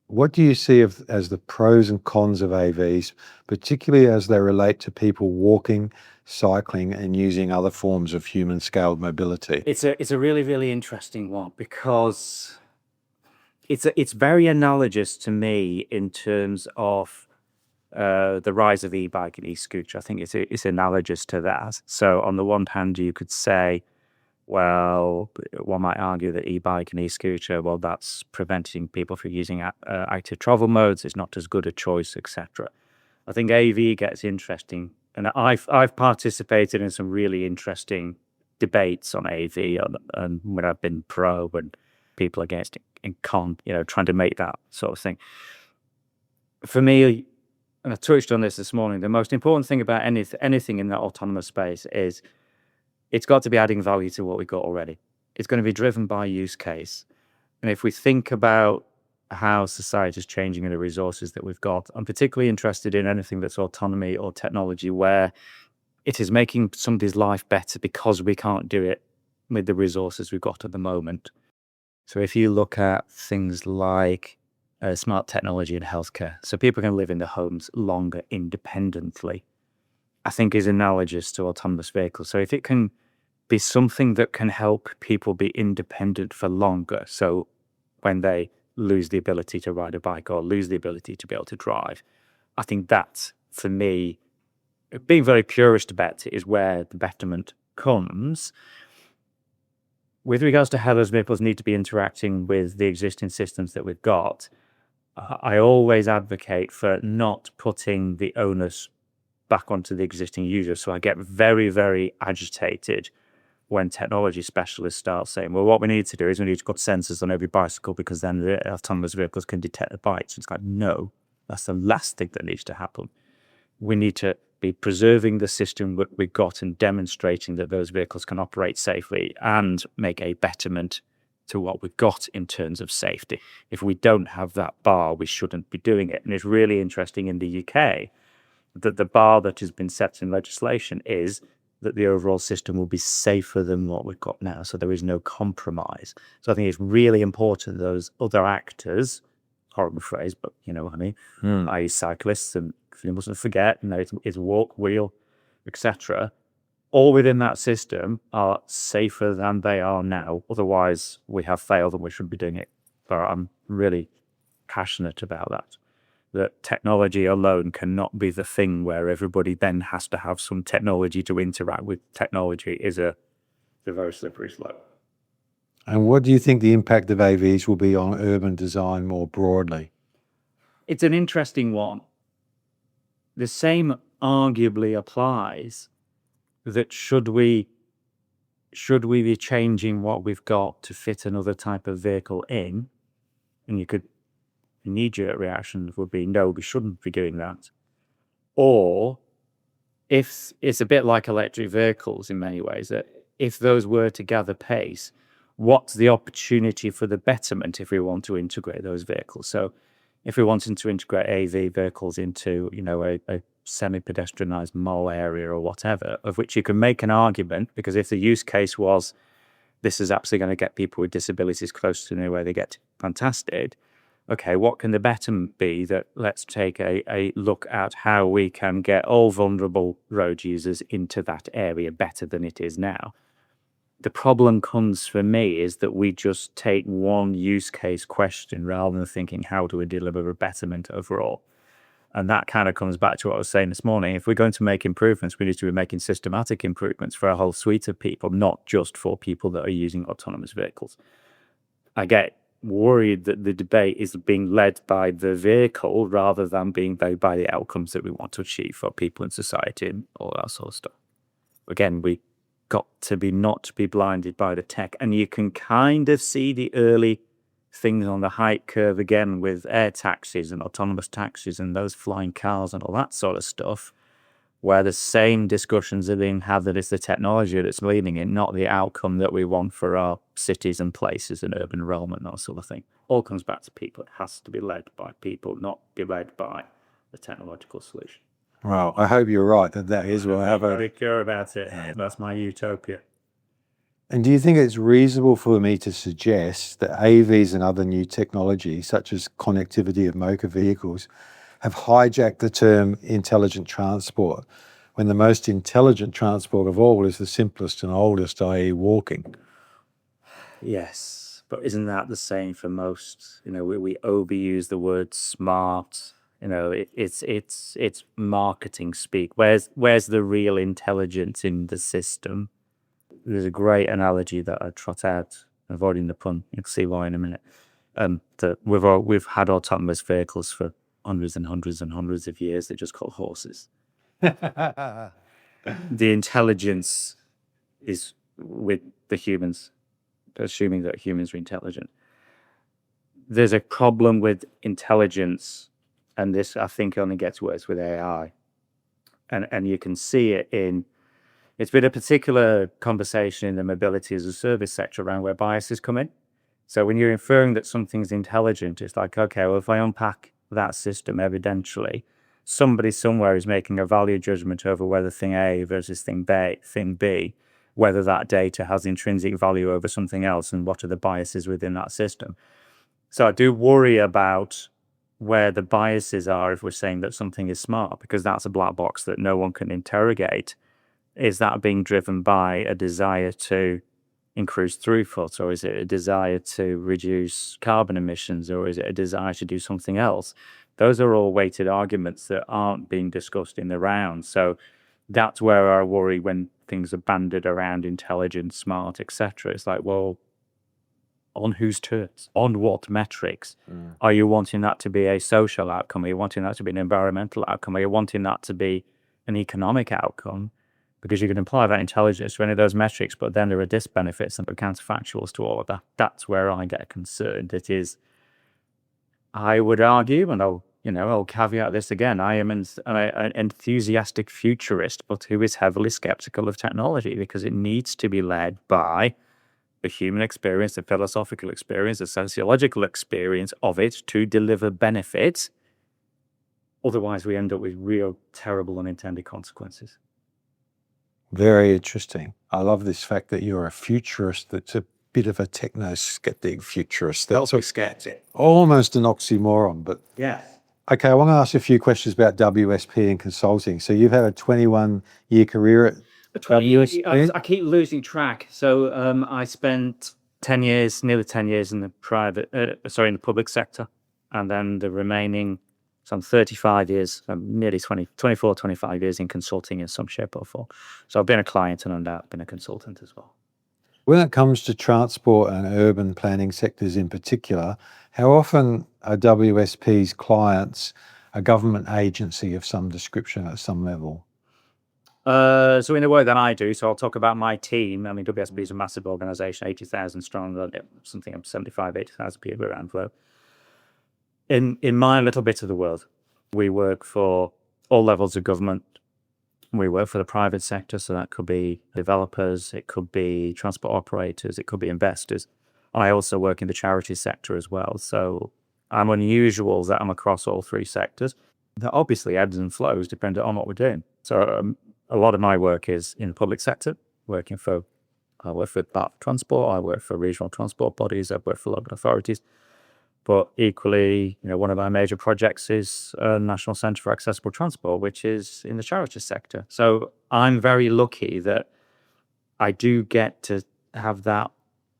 What do you see as the pros and cons of AVs, particularly as they relate to people walking, cycling, and using other forms of human-scaled mobility? It's a really, really interesting one because it's very analogous to me in terms of the rise of e-bike and e-scooter. I think it's analogous to that. So on the one hand, you could say, well, one might argue that e-bike and e-scooter, well, that's preventing people from using active travel modes. It's not as good a choice, etc. I think AV gets interesting, and I've participated in some really interesting debates on AV, and when I've been pro and people against it and con, trying to make that sort of thing. For me, and I touched on this morning, the most important thing about anything in that autonomous space is it's got to be adding value to what we've got already. It's going to be driven by use case. And if we think about how society is changing and the resources that we've got, I'm particularly interested in anything that's autonomy or technology where it is making somebody's life better because we can't do it with the resources we've got at the moment. So if you look at things like smart technology in healthcare, so people can live in their homes longer independently, I think is analogous to autonomous vehicles. So if it can be something that can help people be independent for longer, so when they lose the ability to ride a bike or lose the ability to be able to drive, I think that, for me, being very purist about it, is where the betterment comes. With regards to how those vehicles need to be interacting with the existing systems that we've got, I always advocate for not putting the onus back onto the existing user. So I get very, very agitated when technology specialists start saying, well, what we need to do is we need to put sensors on every bicycle because then the autonomous vehicles can detect the bikes. It's like, no, that's the last thing that needs to happen. We need to be preserving the system that we've got and demonstrating that those vehicles can operate safely and make a betterment to what we've got in terms of safety. If we don't have that bar, we shouldn't be doing it. And it's really interesting in the UK that the bar that has been set in legislation is that the overall system will be safer than what we've got now. So there is no compromise. So I think it's really important that those other actors, horrible phrase, but you know what I mean, i.e. cyclists, and you mustn't forget, it's walk, wheel, etc., all within that system are safer than they are now. Otherwise, we have failed and we should be doing it. But I'm really passionate about that technology alone cannot be the thing where everybody then has to have some technology to interact with. Technology is a very slippery slope. And what do you think the impact of AVs will be on urban design more broadly? It's an interesting one. The same arguably applies that should we be changing what we've got to fit another type of vehicle in, and you could, knee-jerk reactions would be, no, we shouldn't be doing that. Or if it's a bit like electric vehicles in many ways, that if those were to gather pace, what's the opportunity for the betterment if we want to integrate those vehicles? So if we're wanting to integrate AV vehicles into, a semi-pedestrianised mall area or whatever, of which you can make an argument, because if the use case was this is absolutely going to get people with disabilities close to where they get fantastic, okay, what can the betterment be? That let's take a look at how we can get all vulnerable road users into that area better than it is now. The problem comes for me is that we just take one use case question rather than thinking how do we deliver a betterment overall. And that kind of comes back to what I was saying this morning. If we're going to make improvements, we need to be making systematic improvements for a whole suite of people, not just for people that are using autonomous vehicles. I get worried that the debate is being led by the vehicle rather than being led by the outcomes that we want to achieve for people in society and all that sort of stuff. Again, we got to be not be blinded by the tech. And you can kind of see the early things on the hype curve again with air taxis and autonomous taxis and those flying cars and all that sort of stuff, where the same discussions are being had that it's the technology that's leading in, not the outcome that we want for our cities and places and urban enrollment and that sort of thing. All comes back to people. It has to be led by people, not be led by the technological solution. Well, I hope you're right that is what I have. I'm very clear about it. That's my utopia. And do you think it's reasonable for me to suggest that AVs and other new technology, such as connectivity of motor vehicles, have hijacked the term intelligent transport, when the most intelligent transport of all is the simplest and oldest, i.e. walking? Yes, but isn't that the same for most? We overuse the word smart. It's marketing speak. Where's the real intelligence in the system? There's a great analogy that I trot out, avoiding the pun. You'll see why in a minute. That we've had autonomous vehicles for hundreds and hundreds and hundreds of years. They're just called horses. The intelligence is with the humans, assuming that humans are intelligent. There's a problem with intelligence, and this, I think, only gets worse with AI. And you can see it in, it's been a particular conversation in the mobility as a service sector around where biases come in. So when you're inferring that something's intelligent, it's like, okay, well, if I unpack that system evidentially, somebody somewhere is making a value judgment over whether thing A versus thing B, whether that data has intrinsic value over something else, and what are the biases within that system. So I do worry about where the biases are if we're saying that something is smart, because that's a black box that no one can interrogate. Is that being driven by a desire to increase throughput, or is it a desire to reduce carbon emissions, or is it a desire to do something else? Those are all weighted arguments that aren't being discussed in the round. So that's where I worry when things are bandied around intelligent, smart, etc. It's like, well, on whose terms? On what metrics? Are you wanting that to be a social outcome? Are you wanting that to be an environmental outcome? Are you wanting that to be an economic outcome? Because you can apply that intelligence to any of those metrics, but then there are disbenefits and counterfactuals to all of that. That's where I get concerned. It is, I would argue, and I'll caveat this again, I am an enthusiastic futurist, but who is heavily skeptical of technology, because it needs to be led by the human experience, the philosophical experience, the sociological experience of it to deliver benefits. Otherwise, we end up with real terrible unintended consequences. Very interesting. I love this fact that you're a futurist that's a bit of a techno-skeptic futurist. That's skeptic. Almost an oxymoron, but... Yeah. Okay, I want to ask you a few questions about WSP and consulting. So you've had a 21-year career at WSP? I keep losing track. So I spent 10 years, nearly 10 years in the in the public sector, and then the remaining some 35 years, nearly 24, 25 years in consulting in some shape or form. So I've been a client and I've been a consultant as well. When it comes to transport and urban planning sectors in particular, how often are WSP's clients a government agency of some description at some level? So in the way that I do, so I'll talk about my team. I mean, WSP is a massive organisation, 80,000 strong, something 75, 80,000 people around the globe. In my little bit of the world, we work for all levels of government. We work for the private sector, so that could be developers, it could be transport operators, it could be investors. I also work in the charity sector as well. So I'm unusual that I'm across all three sectors. That obviously ebbs and flows depending on what we're doing. So a lot of my work is in the public sector, I work for transport, I work for regional transport bodies, I work for local authorities. But equally, one of our major projects is National Centre for Accessible Transport, which is in the charity sector. So I'm very lucky that I do get to have that,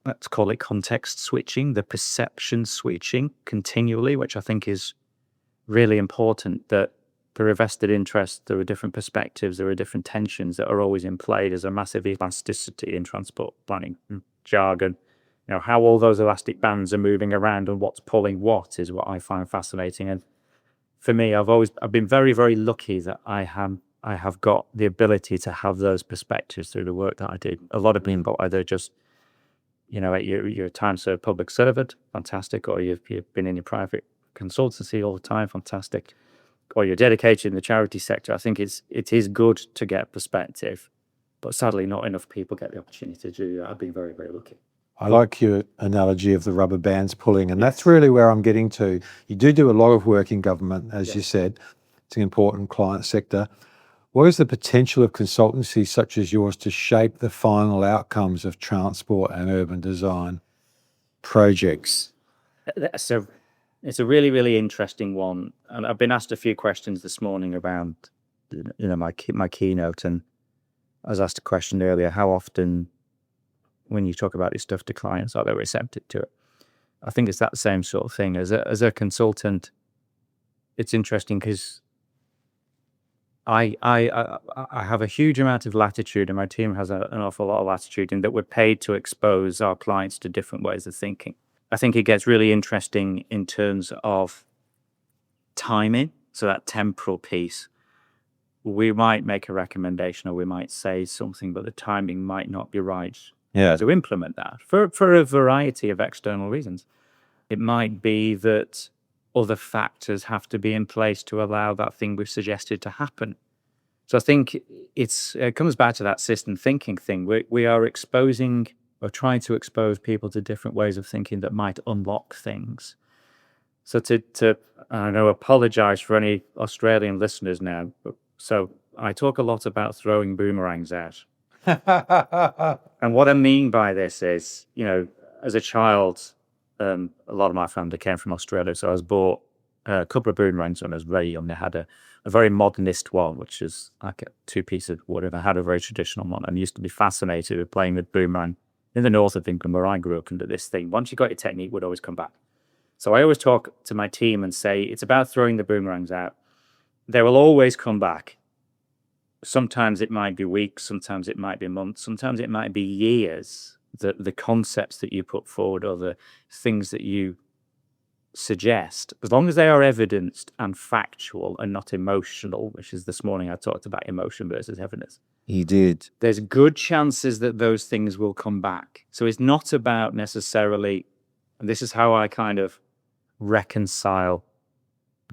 let's call it context switching, the perception switching continually, which I think is really important, that there are vested interests, there are different perspectives, there are different tensions that are always in play. There's a massive elasticity in transport planning jargon. How all those elastic bands are moving around and what's pulling what is what I find fascinating. And for me, I've been very, very lucky that I have got the ability to have those perspectives through the work that I do. A lot of people either just, you're a time-served public servant, fantastic, or you've been in your private consultancy all the time, fantastic, or you're dedicated in the charity sector. I think it is good to get perspective, but sadly not enough people get the opportunity to do that. I've been very, very lucky. I like your analogy of the rubber bands pulling, and that's really where I'm getting to. You do a lot of work in government, as you said. It's an important client sector. What is the potential of consultancies such as yours to shape the final outcomes of transport and urban design projects? So it's a really, really interesting one. And I've been asked a few questions this morning around, my keynote, and I was asked a question earlier, how often when you talk about this stuff to clients, are they receptive to it? I think it's that same sort of thing. As a consultant, it's interesting because I have a huge amount of latitude, and my team has an awful lot of latitude, in that we're paid to expose our clients to different ways of thinking. I think it gets really interesting in terms of timing, so that temporal piece. We might make a recommendation or we might say something, but the timing might not be right to implement that for a variety of external reasons. It might be that other factors have to be in place to allow that thing we've suggested to happen. So I think it comes back to that system thinking thing. We are exposing or trying to expose people to different ways of thinking that might unlock things. So I know, apologize for any Australian listeners now. So I talk a lot about throwing boomerangs out. And what I mean by this is, as a child, a lot of my family came from Australia, so I was bought a couple of boomerangs when I was very young. I had a very modernist one, which is like a 2-piece of wood, and I had a very traditional one. And I used to be fascinated with playing with boomerang in the north of England, where I grew up, under this thing. Once you got your technique, would always come back. So I always talk to my team and say, it's about throwing the boomerangs out. They will always come back. Sometimes it might be weeks, sometimes it might be months, sometimes it might be years. The concepts that you put forward or the things that you suggest, as long as they are evidenced and factual and not emotional, which is this morning I talked about emotion versus evidence. He did. There's good chances that those things will come back. So it's not about necessarily, and this is how I kind of reconcile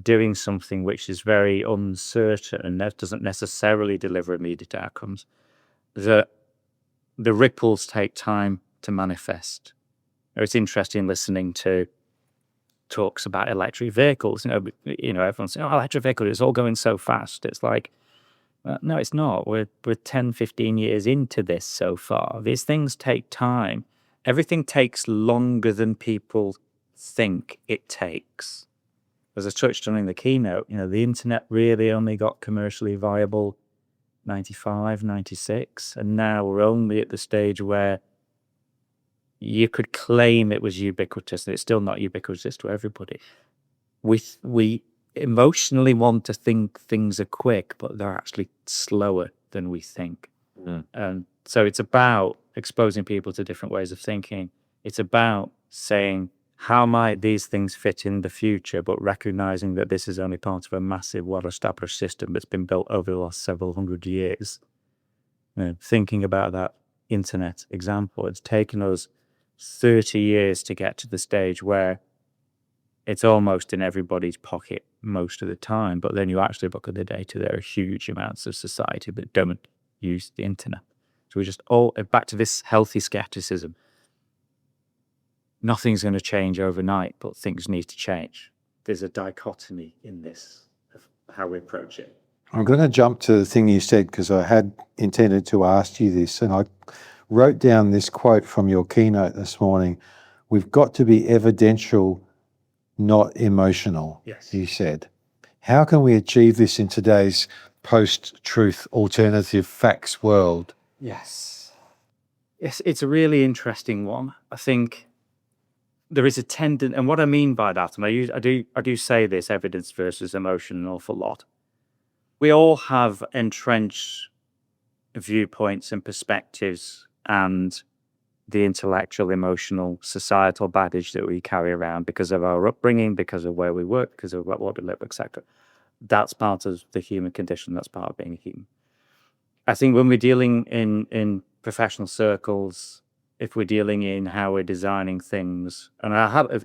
doing something which is very uncertain and that doesn't necessarily deliver immediate outcomes. The ripples take time to manifest. It's interesting listening to talks about electric vehicles. Everyone's saying, electric vehicles, it's all going so fast. It's like, no, it's not. We're 10, 15 years into this so far. These things take time. Everything takes longer than people think it takes. As I touched on in the keynote, the internet really only got commercially viable 95, 96, and now we're only at the stage where you could claim it was ubiquitous, and it's still not ubiquitous to everybody. We emotionally want to think things are quick, but they're actually slower than we think. And so it's about exposing people to different ways of thinking. It's about saying, how might these things fit in the future, but recognizing that this is only part of a massive, well-established system that's been built over the last several hundred years. Thinking about that internet example, it's taken us 30 years to get to the stage where it's almost in everybody's pocket most of the time, but then you actually look at the data, there are huge amounts of society that don't use the internet. So we just all, back to this healthy skepticism. Nothing's going to change overnight, but things need to change. There's a dichotomy in this of how we approach it. I'm going to jump to the thing you said because I had intended to ask you this, and I wrote down this quote from your keynote this morning. We've got to be evidential, not emotional, Yes. You said. How can we achieve this in today's post-truth alternative facts world? Yes, it's a really interesting one. I think there is a tendency, and what I mean by that, and I do say this, evidence versus emotion, an awful lot. We all have entrenched viewpoints and perspectives and the intellectual, emotional, societal baggage that we carry around because of our upbringing, because of where we work, because of what we live, etc. That's part of the human condition. That's part of being a human. I think when we're dealing in professional circles, if we're dealing in how we're designing things, and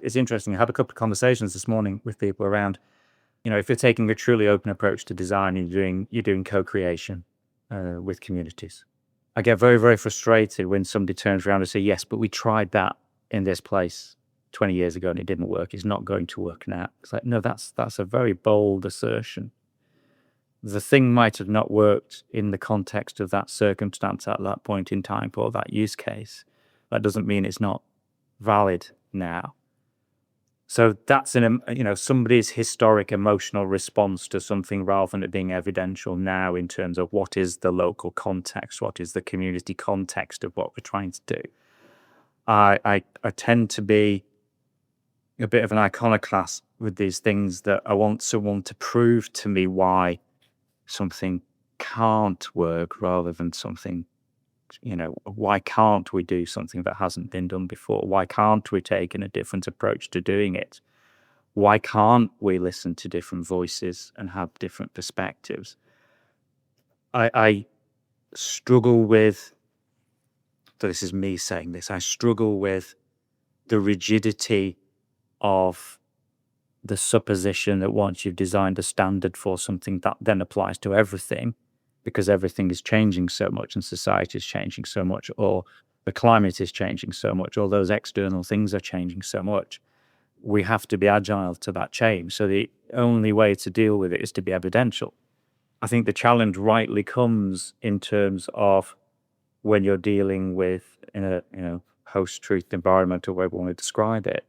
it's interesting, I had a couple of conversations this morning with people around, if you're taking a truly open approach to design, you're doing co-creation with communities. I get very, very frustrated when somebody turns around and says, yes, but we tried that in this place 20 years ago and it didn't work. It's not going to work now. It's like, no, that's a very bold assertion. the thing might have not worked in the context of that circumstance at that point in time for that use case. That doesn't mean it's not valid now. So that's somebody's historic emotional response to something rather than it being evidential now in terms of what is the local context, what is the community context of what we're trying to do. I tend to be a bit of an iconoclast with these things, that I want someone to prove to me why something can't work rather than something, why can't we do something that hasn't been done before? Why can't we take a different approach to doing it? Why can't we listen to different voices and have different perspectives? I struggle with, so this is me saying this, I struggle with the rigidity of the supposition that once you've designed a standard for something, that then applies to everything, because everything is changing so much and society is changing so much, or the climate is changing so much, or those external things are changing so much. We have to be agile to that change. So the only way to deal with it is to be evidential. I think the challenge rightly comes in terms of when you're dealing with, in a post-truth environment, or whatever you want to describe it,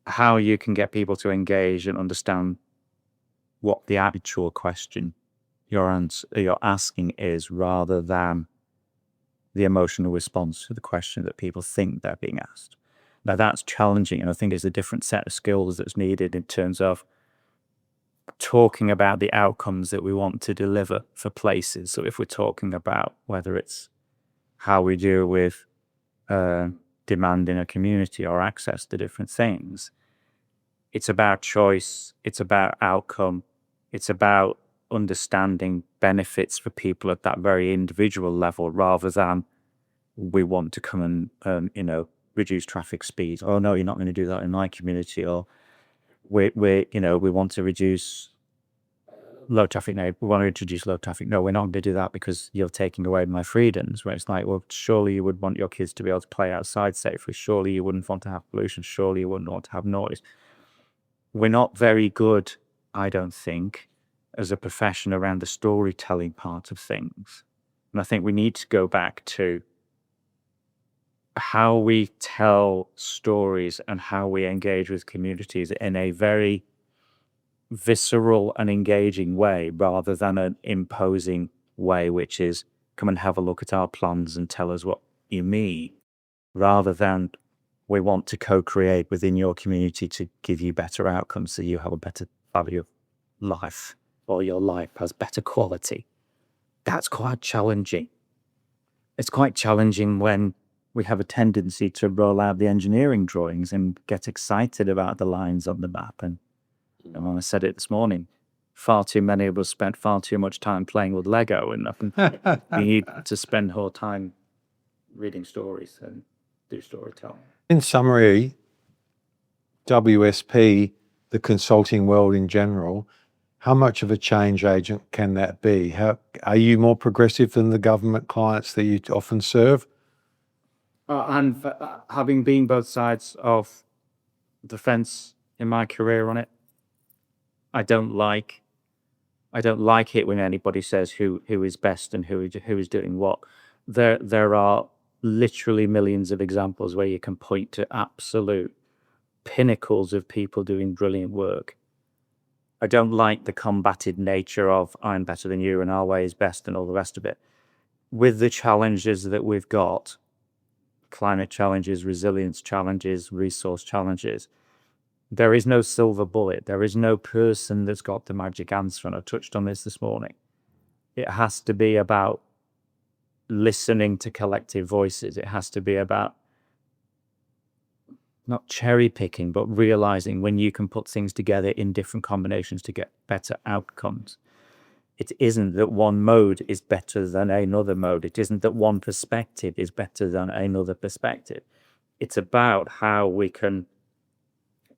how you can get people to engage and understand what the actual question you're asking is, rather than the emotional response to the question that people think they're being asked. Now that's challenging, and I think there's a different set of skills that's needed in terms of talking about the outcomes that we want to deliver for places. So if we're talking about whether it's how we deal with demand in a community or access to different things, it's about choice, it's about outcome, it's about understanding benefits for people at that very individual level, rather than we want to come and reduce traffic speed. Oh no, you're not going to do that in my community. Or we want to reduce low traffic. No, we want to introduce low traffic. No, we're not going to do that because you're taking away my freedoms. Where it's like, well, surely you would want your kids to be able to play outside safely. Surely you wouldn't want to have pollution. Surely you wouldn't want to have noise. We're not very good, I don't think, as a profession around the storytelling part of things. And I think we need to go back to how we tell stories and how we engage with communities in a very visceral and engaging way, rather than an imposing way, which is come and have a look at our plans and tell us what you mean, rather than we want to co-create within your community to give you better outcomes so you have a better value of life, or your life has better quality. That's quite challenging. It's quite challenging when we have a tendency to roll out the engineering drawings and get excited about the lines on the map. And I said it this morning, far too many of us spent far too much time playing with Lego, and we need to spend more time reading stories and do storytelling. In summary, WSP, the consulting world in general, how much of a change agent can that be? How are you more progressive than the government clients that you often serve? And having been both sides of the fence in my career on it, I don't like it when anybody says who is best and who is doing what. There are literally millions of examples where you can point to absolute pinnacles of people doing brilliant work. I don't like the combated nature of I'm better than you and our way is best and all the rest of it. With the challenges that we've got, climate challenges, resilience challenges, resource challenges, there is no silver bullet. There is no person that's got the magic answer. And I touched on this morning. It has to be about listening to collective voices. It has to be about not cherry picking, but realizing when you can put things together in different combinations to get better outcomes. It isn't that one mode is better than another mode. It isn't that one perspective is better than another perspective. It's about how we can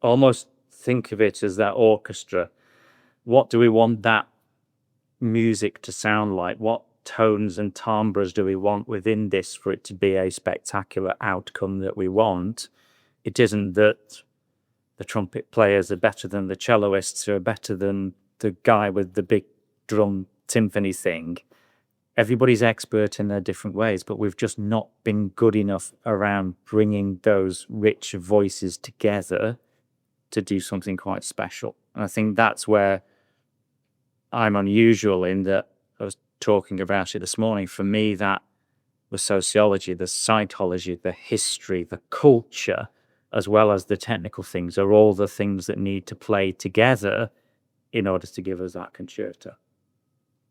almost think of it as that orchestra. What do we want that music to sound like? What tones and timbres do we want within this for it to be a spectacular outcome that we want? It isn't that the trumpet players are better than the celloists, who are better than the guy with the big drum symphony thing. Everybody's expert in their different ways, but we've just not been good enough around bringing those rich voices together to do something quite special. And I think that's where I'm unusual, in that I was talking about it this morning. For me, that the sociology, the psychology, the history, the culture, as well as the technical things, are all the things that need to play together in order to give us that concerto.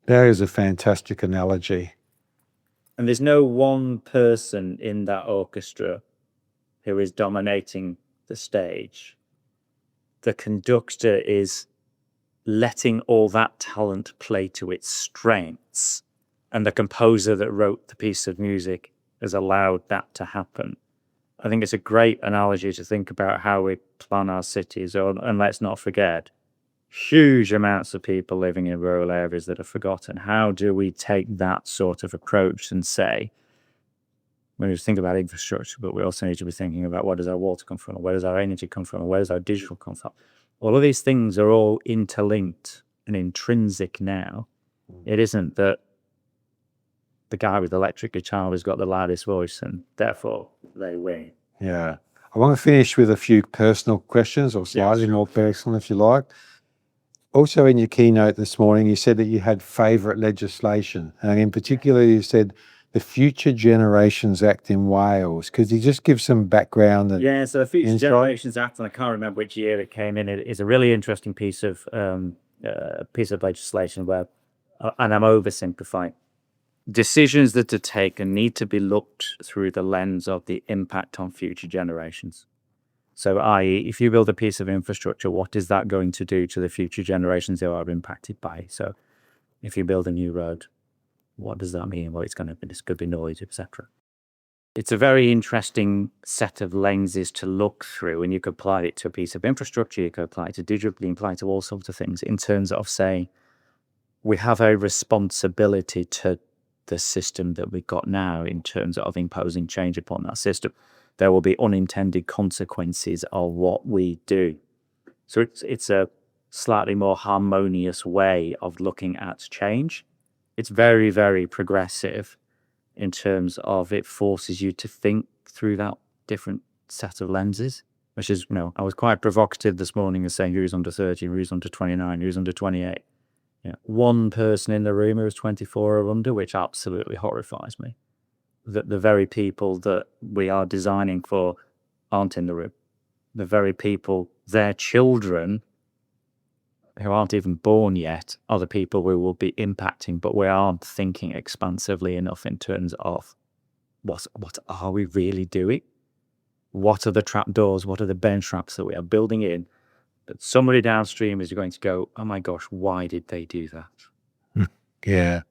That is a fantastic analogy. And there's no one person in that orchestra who is dominating the stage. The conductor is letting all that talent play to its strengths, and the composer that wrote the piece of music has allowed that to happen. I think it's a great analogy to think about how we plan our cities, and let's not forget, huge amounts of people living in rural areas that are forgotten. How do we take that sort of approach and say, when we think about infrastructure, but we also need to be thinking about, where does our water come from, or where does our energy come from, or where does our digital come from? All of these things are all interlinked and intrinsic now. It isn't that the guy with the electric guitar has got the loudest voice and therefore they win. Yeah. I want to finish with a few personal questions, or slightly more personal if you like. Also in your keynote this morning, you said that you had favourite legislation. And in particular, you said the Future Generations Act in Wales. Could you just give some background? So the Future Generations Act, and I can't remember which year it came in, it is a really interesting piece of legislation where, and I'm oversimplifying, decisions that are taken need to be looked through the lens of the impact on future generations. So, i.e., if you build a piece of infrastructure, what is that going to do to the future generations who are impacted by it? So, if you build a new road, what does that mean? Well, this could be noise, etc. It's a very interesting set of lenses to look through, and you could apply it to a piece of infrastructure, you could apply it to digital, apply it to all sorts of things, in terms of saying we have a responsibility to the system that we've got now in terms of imposing change upon that system. There will be unintended consequences of what we do. So it's a slightly more harmonious way of looking at change. It's very, very progressive in terms of it forces you to think through that different set of lenses, which is, I was quite provocative this morning in saying who's under 30, who's under 29, who's under 28. One person in the room who is 24 or under, which absolutely horrifies me. That the very people that we are designing for aren't in the room. The very people, their children, who aren't even born yet, are the people we will be impacting, but we aren't thinking expansively enough in terms of what are we really doing? What are the trapdoors? What are the bench traps that we are building in? That somebody downstream is going to go, oh my gosh, why did they do that? Yeah.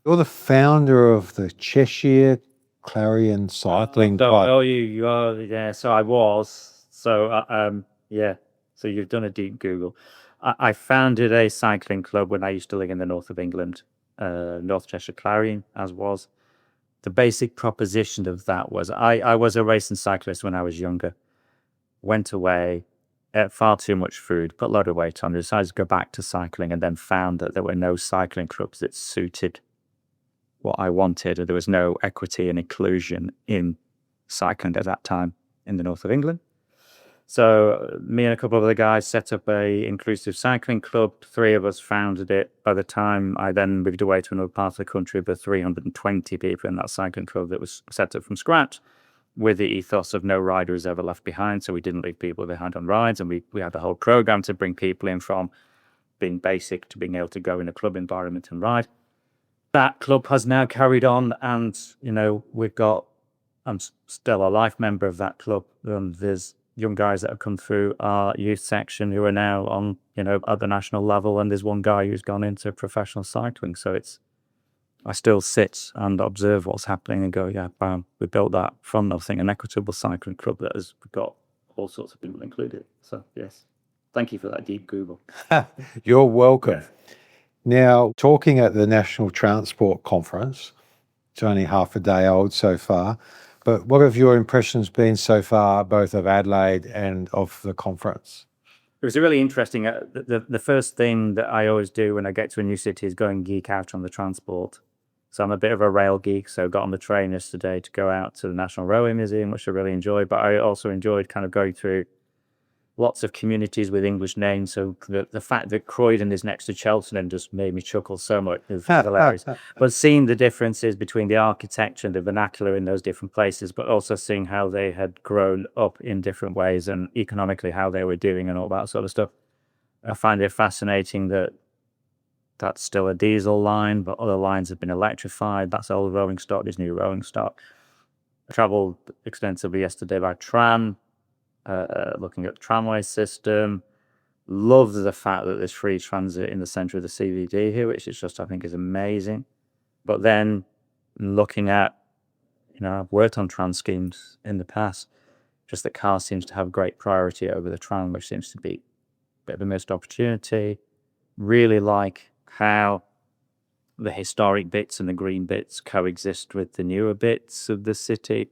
You're the founder of the Cheshire Clarion Cycling Club. Oh, you are, yeah. So I was. So, So you've done a deep Google. I founded a cycling club when I used to live in the north of England, North Cheshire Clarion, as was. The basic proposition of that was I was a racing cyclist when I was younger. Went away, ate far too much food, put a lot of weight on, decided to go back to cycling, and then found that there were no cycling clubs that suited what I wanted, and there was no equity and inclusion in cycling at that time in the north of England. So me and a couple of other guys set up a inclusive cycling club. 3 of us founded it. By the time I then moved away to another part of the country, there were 320 people in that cycling club that was set up from scratch with the ethos of no rider is ever left behind. So we didn't leave people behind on rides, and we had the whole program to bring people in from being basic to being able to go in a club environment and ride. That club has now carried on, and, I'm still a life member of that club. There's young guys that have come through our youth section who are now on, at the national level, and there's one guy who's gone into professional cycling. So I still sit and observe what's happening and go, yeah, bam, we built that from nothing, an equitable cycling club that has got all sorts of people included. So, yes, thank you for that deep Google. You're welcome. Now, talking at the National Transport Conference, it's only half a day old so far, but what have your impressions been so far, both of Adelaide and of the conference? It was really interesting. The first thing that I always do when I get to a new city is go and geek out on the transport. So I'm a bit of a rail geek. So got on the train yesterday to go out to the National Railway Museum, which I really enjoyed. But I also enjoyed kind of going through lots of communities with English names. So the fact that Croydon is next to Cheltenham just made me chuckle so much. It was hilarious. But seeing the differences between the architecture and the vernacular in those different places, but also seeing how they had grown up in different ways and economically how they were doing and all that sort of stuff. I find it fascinating that that's still a diesel line, but other lines have been electrified. That's old rolling stock, there's new rolling stock. I travelled extensively yesterday by tram, looking at the tramway system. Love the fact that there's free transit in the centre of the CBD here, which is just, I think, is amazing. But then looking at, I've worked on tram schemes in the past, just that car seems to have great priority over the tram, which seems to be a bit of a missed opportunity. Really like how the historic bits and the green bits coexist with the newer bits of the city.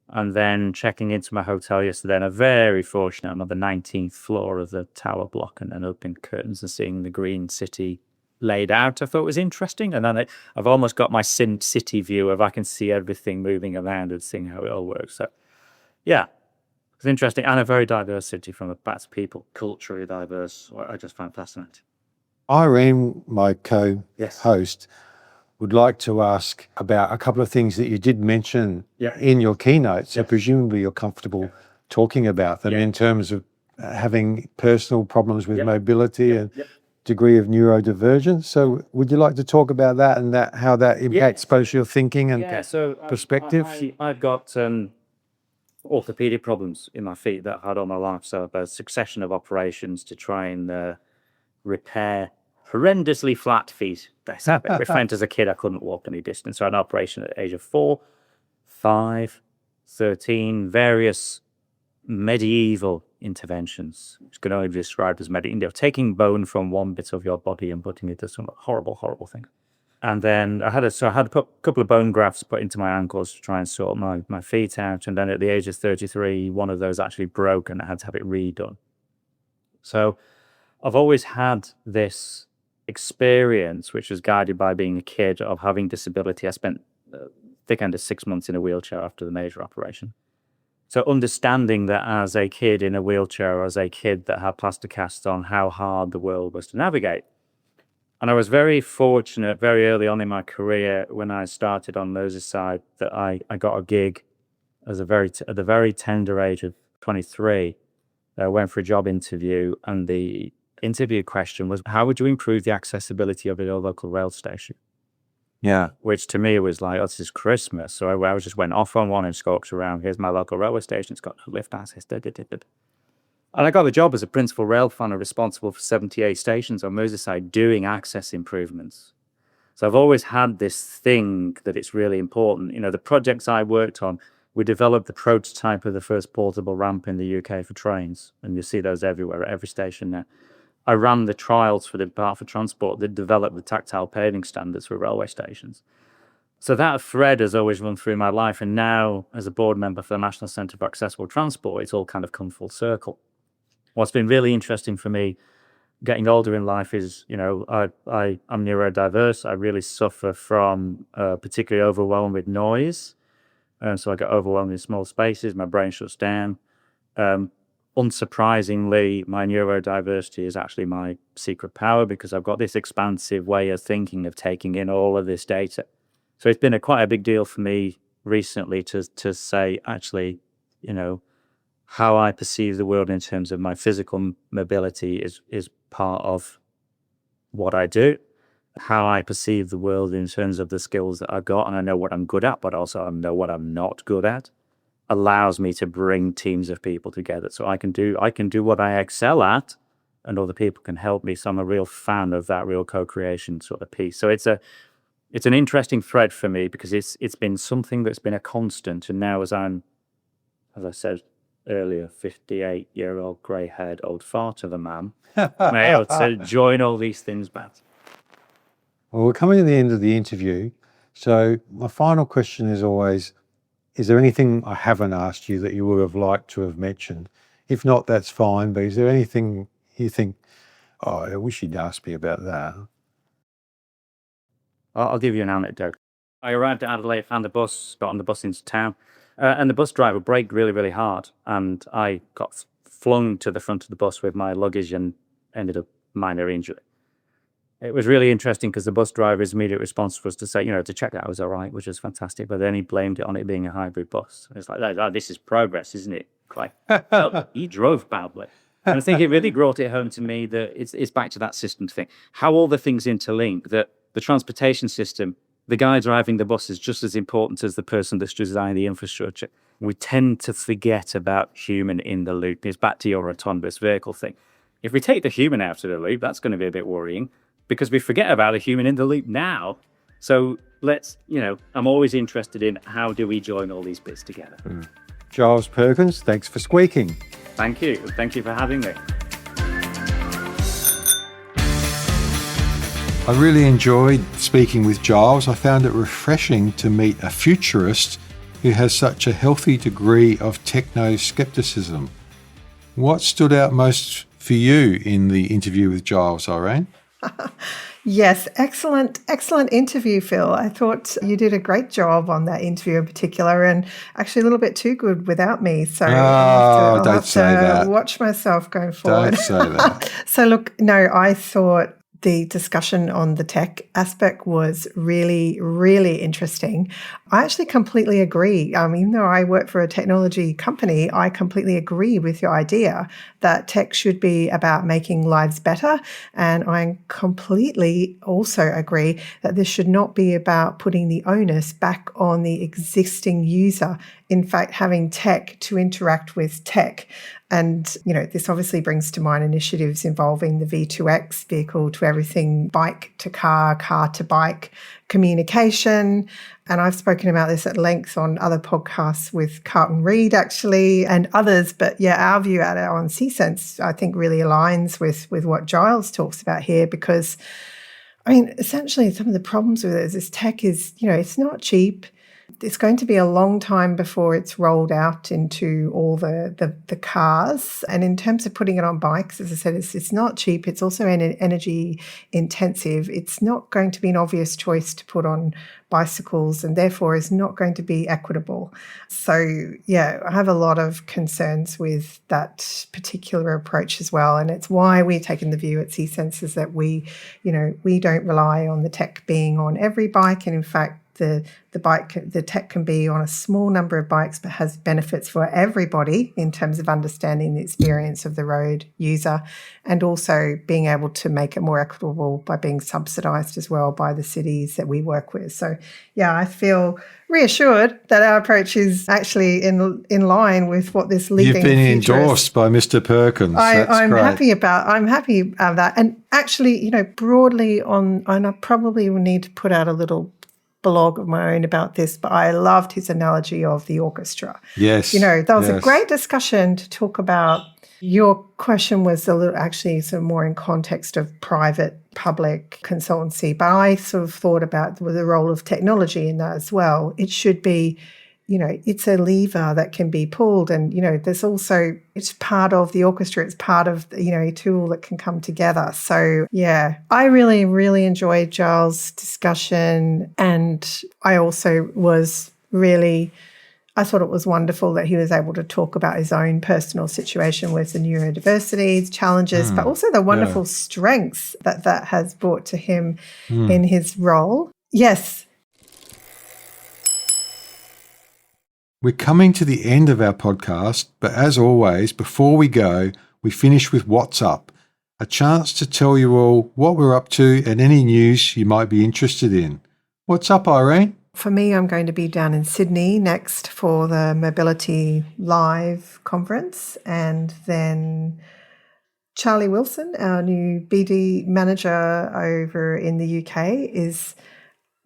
And then checking into my hotel yesterday, and I'm very fortunate, I'm on the 19th floor of the tower block, and then opening curtains and seeing the green city laid out, I thought was interesting. And then I've almost got my city view of I can see everything moving around and seeing how it all works. So yeah, it's interesting, and a very diverse city from the back to people, culturally diverse. I just find fascinating. Irene, my co-host, would like to ask about a couple of things that you did mention in your keynote. So presumably you're comfortable talking about them in terms of having personal problems with mobility and degree of neurodivergence. So would you like to talk about that and how that impacts both your thinking and perspective? I've got orthopedic problems in my feet that I've had all my life. So a succession of operations to try and repair horrendously flat feet. That's we found as a kid I couldn't walk any distance. So I had an operation at the age of 4, 5, 13, various medieval interventions, which can only be described as taking bone from one bit of your body and putting it to some horrible, horrible thing. And then I had a couple of bone grafts put into my ankles to try and sort my feet out. And then at the age of 33, one of those actually broke and I had to have it redone. So I've always had this experience, which was guided by being a kid, of having disability. I spent thick end of 6 months in a wheelchair after the major operation. So understanding that as a kid in a wheelchair, or as a kid that had plaster casts on, how hard the world was to navigate. And I was very fortunate very early on in my career when I started on Merseyside that I got a gig at the very tender age of 23. I went for a job interview, and the interview question was, how would you improve the accessibility of your local rail station? Yeah. Which to me was like, oh, this is Christmas. So I just went off on one and skulked around. Here's my local railway station. It's got no lift access. And I got the job as a principal rail planner responsible for 78 stations on Merseyside doing access improvements. So I've always had this thing that it's really important. The projects I worked on, we developed the prototype of the first portable ramp in the UK for trains. And you see those everywhere at every station now. I ran the trials for the Department for Transport that developed the tactile paving standards for railway stations. So that thread has always run through my life. And now, as a board member for the National Centre for Accessible Transport, it's all kind of come full circle. What's been really interesting for me getting older in life is, I'm neurodiverse. I really suffer from particularly overwhelmed with noise. So I get overwhelmed in small spaces. My brain shuts down. Unsurprisingly, my neurodiversity is actually my secret power because I've got this expansive way of thinking, of taking in all of this data. So it's been quite a big deal for me recently to say, actually, how I perceive the world in terms of my physical mobility is part of what I do. How I perceive the world in terms of the skills that I've got, and I know what I'm good at, but also I know what I'm not good at, allows me to bring teams of people together. So I can do what I excel at, and other people can help me. So I'm a real fan of that real co-creation sort of piece. So it's an interesting thread for me because it's been something that's been a constant. And now as I said earlier, 58-year-old grey-haired old fart of a man, I'm able to join all these things back. Well, we're coming to the end of the interview. So my final question is always, is there anything I haven't asked you that you would have liked to have mentioned If not, that's fine. But is there anything you think, oh, I wish he'd asked me about that? I'll give you an anecdote. I arrived at Adelaide, found the bus, got on the bus into town, and the bus driver braked really, really hard. And I got flung to the front of the bus with my luggage and ended up minor injury. It was really interesting because the bus driver's immediate response was to say, to check that I was all right, which was fantastic. But then he blamed it on it being a hybrid bus. It's like, oh, this is progress, isn't it? Like, well, he drove badly. And I think it really brought it home to me that it's back to that system thing. How all the things interlink, that the transportation system, the guy driving the bus is just as important as the person that's designing the infrastructure. We tend to forget about human in the loop. It's back to your autonomous vehicle thing. If we take the human out of the loop, that's going to be a bit worrying because we forget about a human in the loop now. So let's, I'm always interested in how do we join all these bits together. Giles Perkins, thanks for squeaking. Thank you. Thank you for having me. I really enjoyed speaking with Giles. I found it refreshing to meet a futurist who has such a healthy degree of techno-skepticism. What stood out most for you in the interview with Giles, Irene? Yes, excellent interview, Phil. I thought you did a great job on that interview in particular, and actually a little bit too good without me. So I'll have to watch myself going forward. Don't say that. So look, no, I thought the discussion on the tech aspect was really, really interesting. I actually completely agree. Even though I work for a technology company, I completely agree with your idea that tech should be about making lives better. And I completely also agree that this should not be about putting the onus back on the existing user. In fact, having tech to interact with tech. And, this obviously brings to mind initiatives involving the V2X, vehicle to everything, bike to car, car to bike communication. And I've spoken about this at length on other podcasts with Carlton Reid, actually, and others. But yeah, our view at it on C-Sense, I think, really aligns with what Giles talks about here, because, essentially some of the problems with it is this tech is, it's not cheap. It's going to be a long time before it's rolled out into all the cars. And in terms of putting it on bikes, as I said, it's not cheap. It's also energy intensive. It's not going to be an obvious choice to put on bicycles, and therefore is not going to be equitable. So, yeah, I have a lot of concerns with that particular approach as well. And it's why we've taken the view at C-Sense is that we don't rely on the tech being on every bike. And in fact, the tech can be on a small number of bikes, but has benefits for everybody in terms of understanding the experience of the road user, and also being able to make it more equitable by being subsidised as well by the cities that we work with. So, yeah, I feel reassured that our approach is actually in line with what this leading. You've been endorsed by Mr. Perkins. I'm happy about that. And actually, broadly and I probably will need to put out a little blog of my own about this, but I loved his analogy of the orchestra. Yes. That was a great discussion to talk about. Your question was a little actually sort of more in context of private public consultancy, but I sort of thought about the role of technology in that as well. It should be, it's a lever that can be pulled, and there's also, it's part of the orchestra, it's part of a tool that can come together. So yeah, I really, really enjoyed Giles' discussion, and I also I thought it was wonderful that he was able to talk about his own personal situation with the neurodiversity challenges, but also the wonderful strengths that has brought to him in his role. Yes. We're coming to the end of our podcast, but as always, before we go, we finish with What's Up, a chance to tell you all what we're up to and any news you might be interested in. What's up, Irene? For me, I'm going to be down in Sydney next for the Mobility Live conference, and then Charlie Wilson, our new BD manager over in the UK, is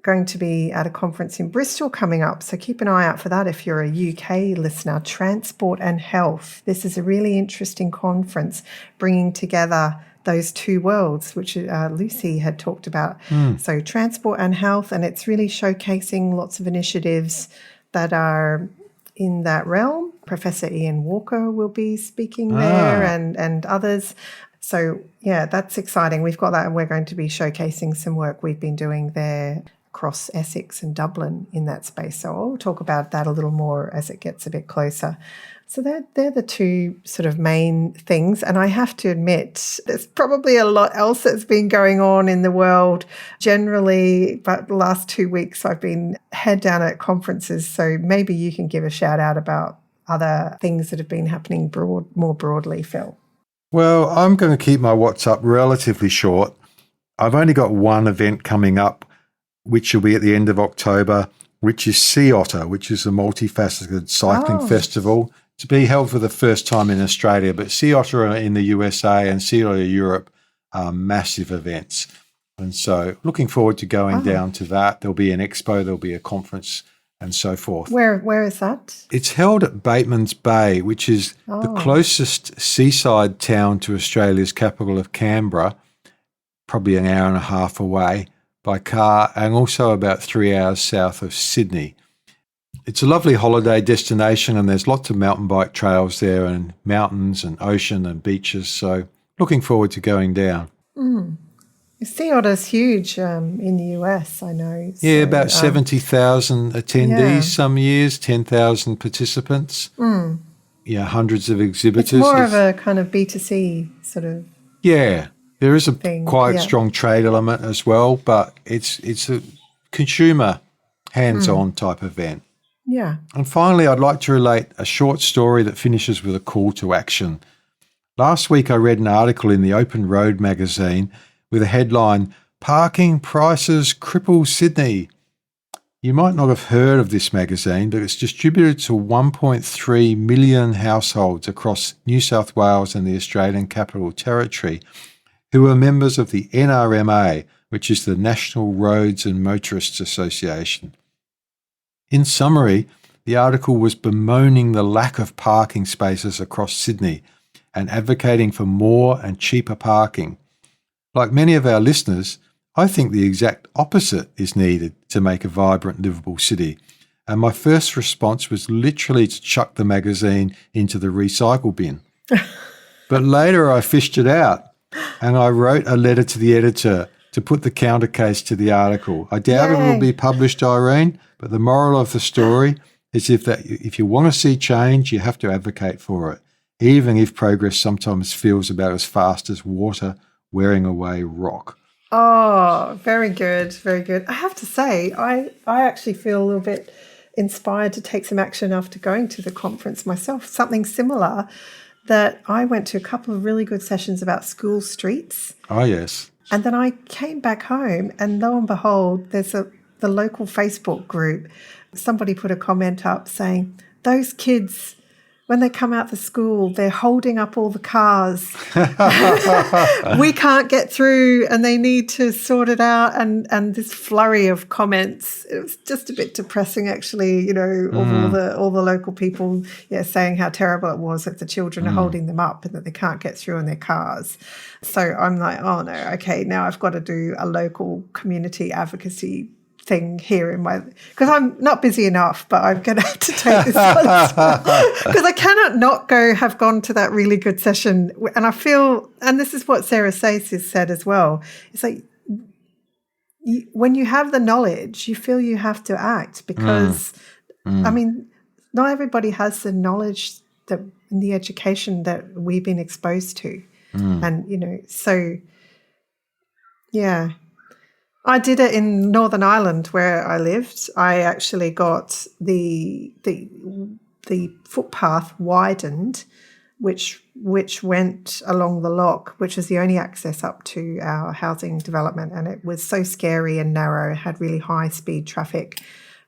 going to be at a conference in Bristol coming up. So keep an eye out for that if you're a UK listener. Transport and Health. This is a really interesting conference bringing together those two worlds, which Lucy had talked about. So transport and health, and it's really showcasing lots of initiatives that are in that realm. Professor Ian Walker will be speaking there and others. So, yeah, that's exciting. We've got that, and we're going to be showcasing some work we've been doing there across Essex and Dublin in that space. So I'll talk about that a little more as it gets a bit closer. So they're the two sort of main things. And I have to admit, there's probably a lot else that's been going on in the world generally, but the last 2 weeks I've been head down at conferences. So maybe you can give a shout out about other things that have been happening more broadly, Phil. Well, I'm going to keep my WhatsApp relatively short. I've only got one event coming up, which will be at the end of October, which is Sea Otter, which is a multifaceted cycling festival to be held for the first time in Australia. But Sea Otter in the USA and Sea Otter Europe are massive events. And so looking forward to going down to that. There'll be an expo, there'll be a conference and so forth. Where is that? It's held at Bateman's Bay, which is the closest seaside town to Australia's capital of Canberra, probably an hour and a half away by car, and also about 3 hours south of Sydney. It's a lovely holiday destination, and there's lots of mountain bike trails there and mountains and ocean and beaches. So looking forward to going down. Sea Otter's huge in the US, I know. Yeah, about 70,000 attendees some years, 10,000 participants. Yeah, hundreds of exhibitors. It's more of a kind of B2C sort of there is a thing, quite strong trade element as well, but it's a consumer hands-on type event. Yeah. And finally, I'd like to relate a short story that finishes with a call to action. Last week, I read an article in the Open Road magazine with a headline, "Parking Prices Cripple Sydney." You might not have heard of this magazine, but it's distributed to 1.3 million households across New South Wales and the Australian Capital Territory who are members of the NRMA, which is the National Roads and Motorists Association. In summary, the article was bemoaning the lack of parking spaces across Sydney and advocating for more and cheaper parking. Like many of our listeners, I think the exact opposite is needed to make a vibrant, livable city. And my first response was literally to chuck the magazine into the recycle bin. But later I fished it out and I wrote a letter to the editor to put the counter case to the article. I doubt it will be published, Irene, but the moral of the story is if you want to see change, you have to advocate for it, even if progress sometimes feels about as fast as water wearing away rock. Oh, very good, very good. I have to say, I actually feel a little bit inspired to take some action after going to the conference myself. Something similar, that I went to a couple of really good sessions about school streets. Oh, yes. And then I came back home and lo and behold, there's the local Facebook group. Somebody put a comment up saying, those kids, when they come out to school, they're holding up all the cars. We can't get through and they need to sort it out. And this flurry of comments, it was just a bit depressing, actually, all the local people saying how terrible it was that the children are holding them up and that they can't get through in their cars. So I'm like, oh, no, okay, now I've got to do a local community advocacy thing here in my, because I'm not busy enough, but I'm going to have to take this one as well, because I cannot not have gone to that really good session. And I feel, and this is what Sarah Sace has said as well, it's like when you have the knowledge, you feel you have to act because, I mean, not everybody has the knowledge that in the education that we've been exposed to. And, so, yeah. I did it in Northern Ireland where I lived. I actually got the footpath widened, which went along the lock, which is the only access up to our housing development, and it was so scary and narrow. It had really high speed traffic.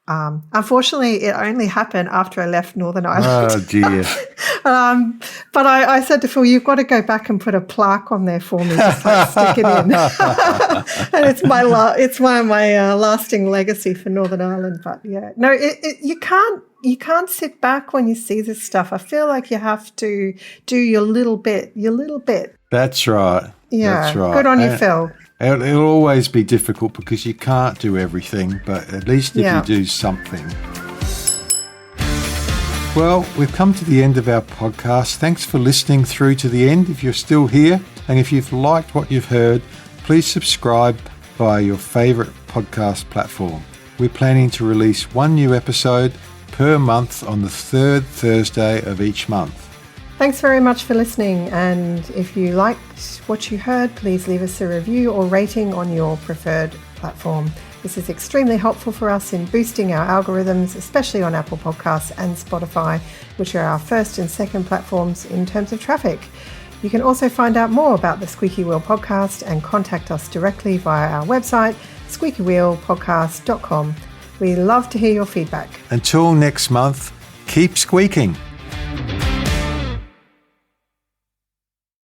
Unfortunately, it only happened after I left Northern Ireland. Oh, dear. But I said to Phil, you've got to go back and put a plaque on there for me, just like stick it in. And it's one of my lasting legacy for Northern Ireland. But yeah, no, you can't sit back when you see this stuff. I feel like you have to do your little bit. That's right. Yeah, that's right. Good on you, Phil. It'll always be difficult because you can't do everything, but at least if you do something. Well, we've come to the end of our podcast. Thanks for listening through to the end if you're still here. And if you've liked what you've heard, please subscribe via your favourite podcast platform. We're planning to release one new episode per month on the third Thursday of each month. Thanks very much for listening. And if you liked what you heard, please leave us a review or rating on your preferred platform. This is extremely helpful for us in boosting our algorithms, especially on Apple Podcasts and Spotify, which are our first and second platforms in terms of traffic. You can also find out more about the Squeaky Wheel podcast and contact us directly via our website, squeakywheelpodcast.com. We love to hear your feedback. Until next month, keep squeaking.